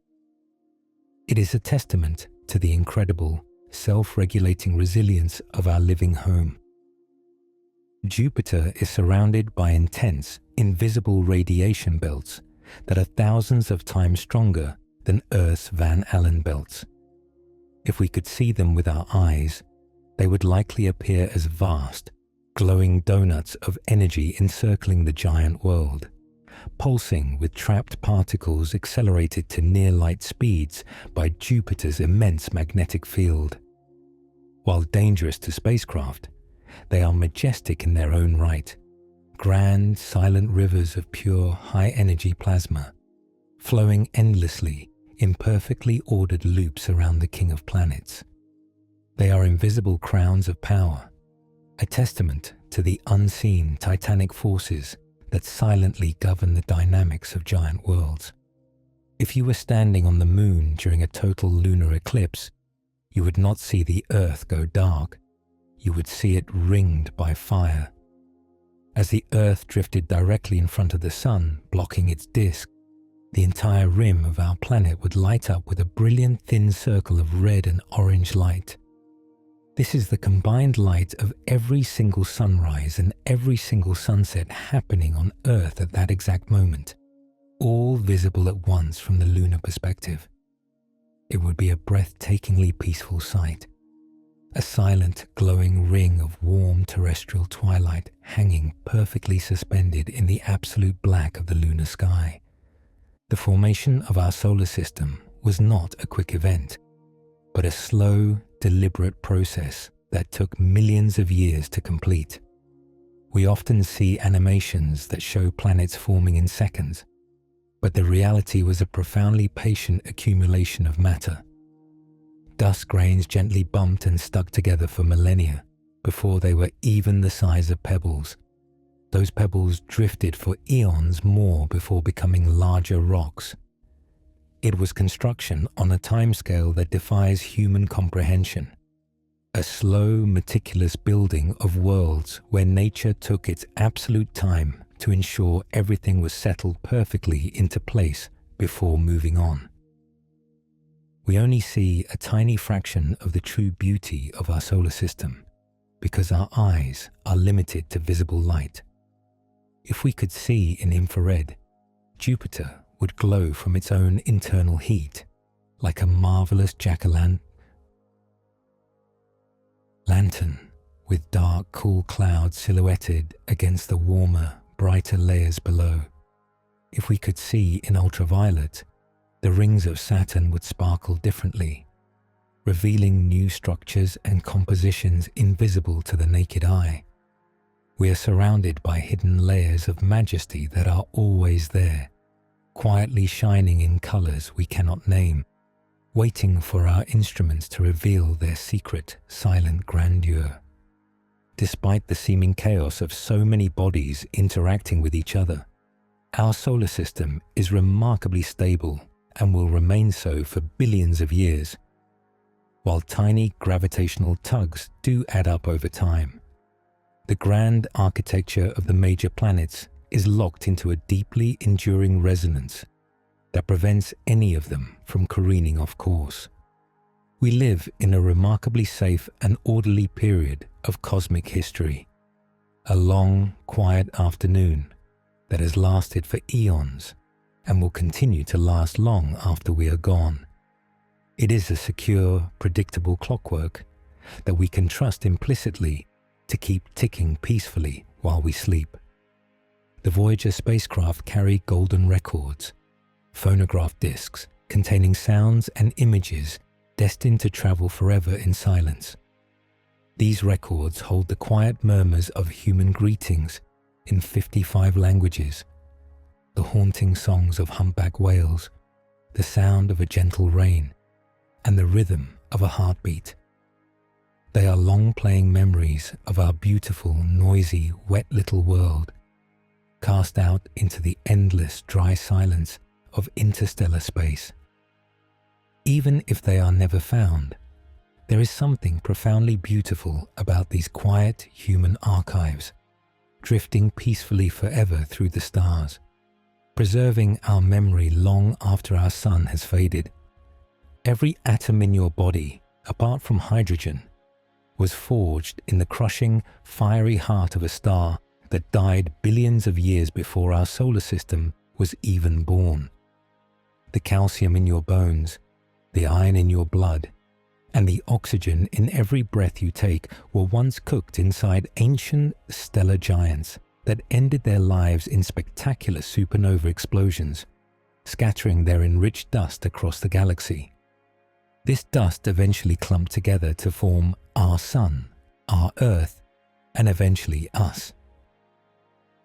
It is a testament to the incredible, self-regulating resilience of our living home. Jupiter is surrounded by intense, invisible radiation belts that are thousands of times stronger than Earth's Van Allen belts. If we could see them with our eyes, they would likely appear as vast, glowing donuts of energy encircling the giant world, pulsing with trapped particles accelerated to near-light speeds by Jupiter's immense magnetic field. While dangerous to spacecraft, they are majestic in their own right, grand, silent rivers of pure, high-energy plasma, flowing endlessly in perfectly ordered loops around the king of planets. They are invisible crowns of power, a testament to the unseen titanic forces that silently govern the dynamics of giant worlds. If you were standing on the moon during a total lunar eclipse, you would not see the Earth go dark. You would see it ringed by fire. As the Earth drifted directly in front of the Sun, blocking its disk, the entire rim of our planet would light up with a brilliant thin circle of red and orange light. This is the combined light of every single sunrise and every single sunset happening on Earth at that exact moment, all visible at once from the lunar perspective. It would be a breathtakingly peaceful sight, a silent, glowing ring of warm terrestrial twilight hanging perfectly suspended in the absolute black of the lunar sky. The formation of our solar system was not a quick event, but a slow, deliberate process that took millions of years to complete. We often see animations that show planets forming in seconds, but the reality was a profoundly patient accumulation of matter. Dust grains gently bumped and stuck together for millennia before they were even the size of pebbles. Those pebbles drifted for eons more before becoming larger rocks. It was construction on a timescale that defies human comprehension. A slow, meticulous building of worlds where nature took its absolute time to ensure everything was settled perfectly into place before moving on. We only see a tiny fraction of the true beauty of our solar system because our eyes are limited to visible light. If we could see in infrared, Jupiter would glow from its own internal heat, like a marvelous jack-o'-lantern with dark, cool clouds silhouetted against the warmer, brighter layers below. If we could see in ultraviolet, the rings of Saturn would sparkle differently, revealing new structures and compositions invisible to the naked eye. We are surrounded by hidden layers of majesty that are always there, quietly shining in colors we cannot name, waiting for our instruments to reveal their secret, silent grandeur. Despite the seeming chaos of so many bodies interacting with each other, our solar system is remarkably stable and will remain so for billions of years. While tiny gravitational tugs do add up over time, the grand architecture of the major planets is locked into a deeply enduring resonance that prevents any of them from careening off course. We live in a remarkably safe and orderly period of cosmic history, a long, quiet afternoon that has lasted for eons and will continue to last long after we are gone. It is a secure, predictable clockwork that we can trust implicitly to keep ticking peacefully while we sleep. The Voyager spacecraft carry golden records, phonograph discs containing sounds and images destined to travel forever in silence. These records hold the quiet murmurs of human greetings in 55 languages, the haunting songs of humpback whales, the sound of a gentle rain, and the rhythm of a heartbeat. They are long-playing memories of our beautiful, noisy, wet little world, cast out into the endless, dry silence of interstellar space. Even if they are never found, there is something profoundly beautiful about these quiet human archives, drifting peacefully forever through the stars, preserving our memory long after our sun has faded. Every atom in your body, apart from hydrogen, was forged in the crushing, fiery heart of a star that died billions of years before our solar system was even born. The calcium in your bones, the iron in your blood, and the oxygen in every breath you take were once cooked inside ancient stellar giants that ended their lives in spectacular supernova explosions, scattering their enriched dust across the galaxy. This dust eventually clumped together to form our Sun, our Earth, and eventually us.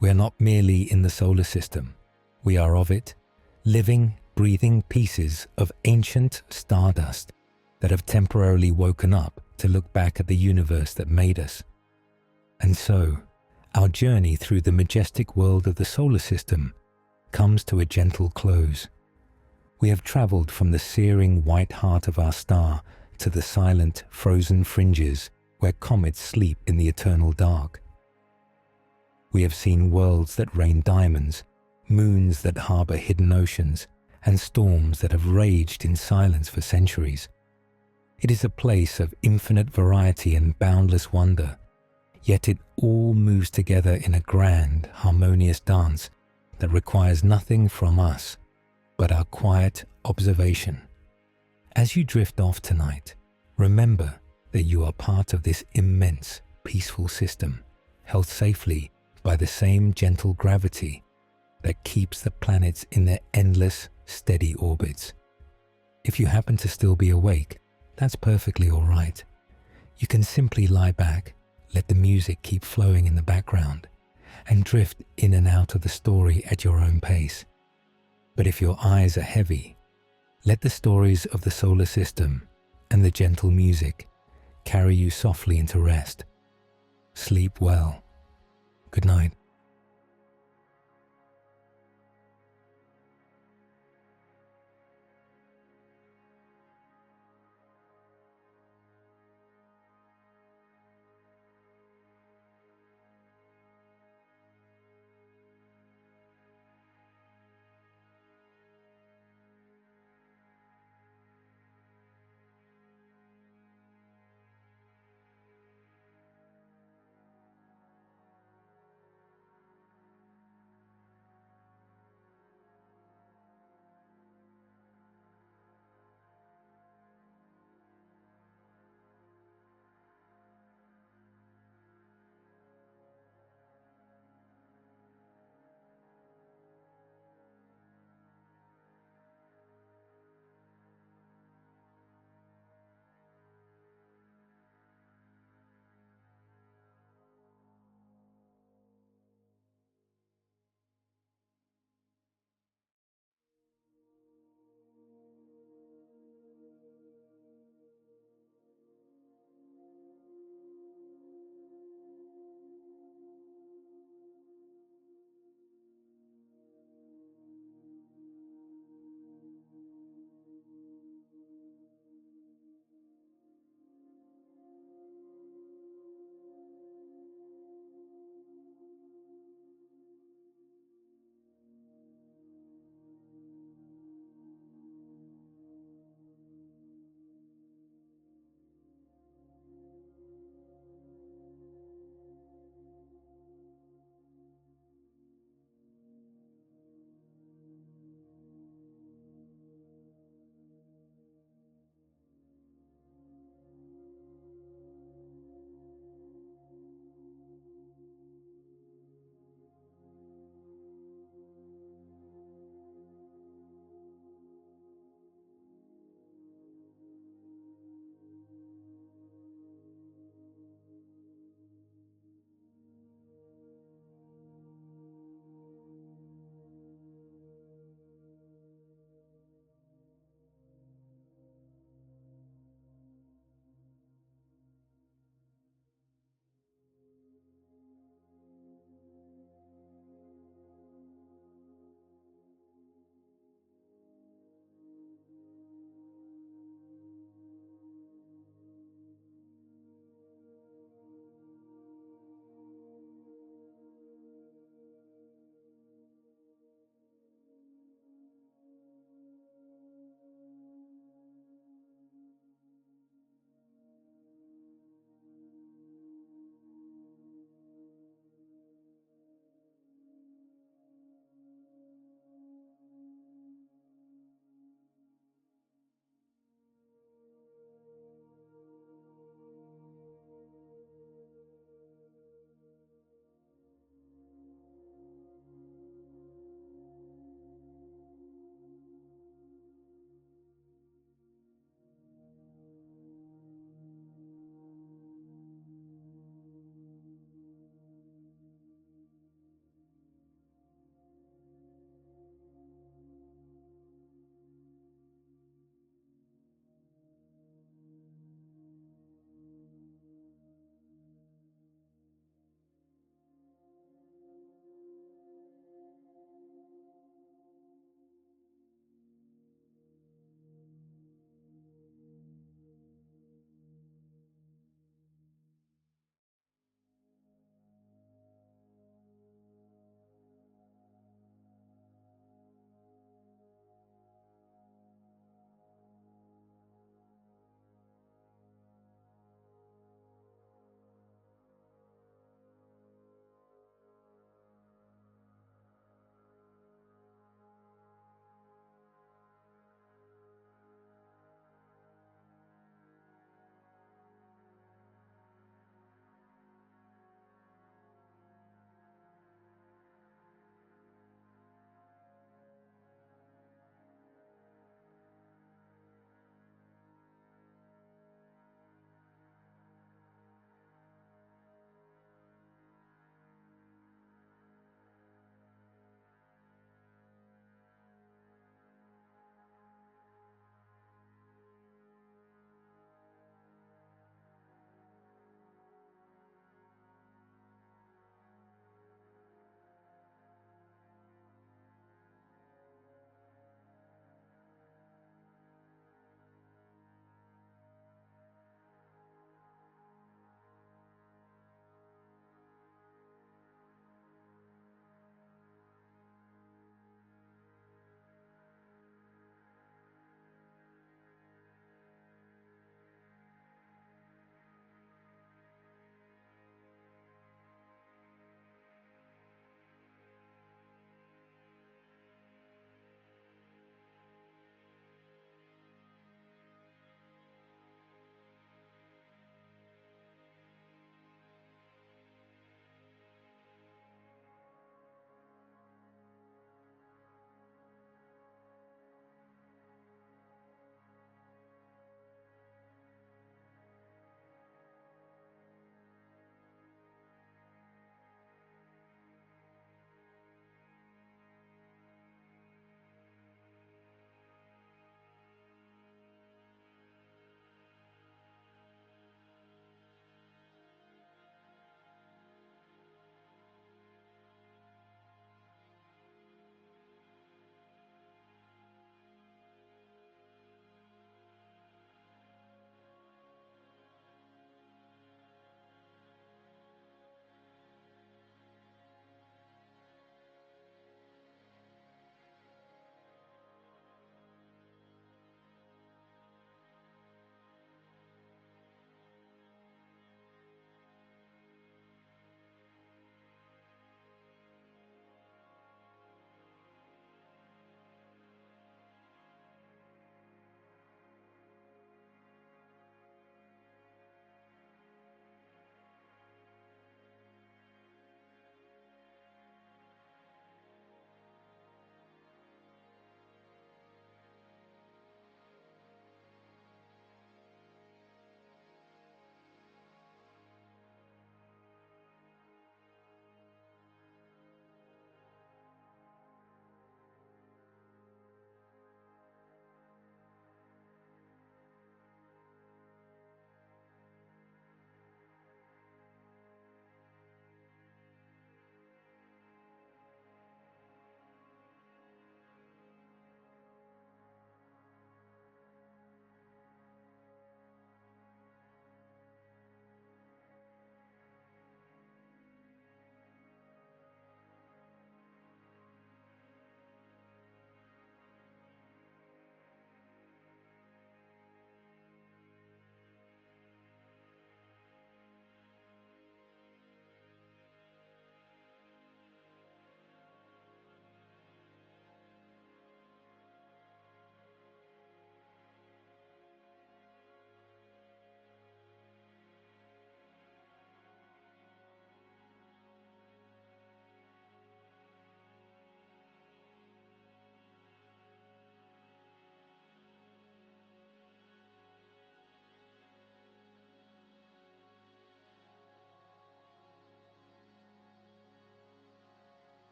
We are not merely in the solar system. We are of it, living, breathing pieces of ancient stardust that have temporarily woken up to look back at the universe that made us. And so, our journey through the majestic world of the solar system comes to a gentle close. We have traveled from the searing white heart of our star to the silent, frozen fringes where comets sleep in the eternal dark. We have seen worlds that rain diamonds, moons that harbor hidden oceans, and storms that have raged in silence for centuries. It is a place of infinite variety and boundless wonder, yet it all moves together in a grand, harmonious dance that requires nothing from us but our quiet observation. As you drift off tonight, remember that you are part of this immense, peaceful system, held safely by the same gentle gravity that keeps the planets in their endless, steady orbits. If you happen to still be awake, that's perfectly all right. You can simply lie back, let the music keep flowing in the background, and drift in and out of the story at your own pace. But if your eyes are heavy, let the stories of the solar system and the gentle music carry you softly into rest. Sleep well. Good night.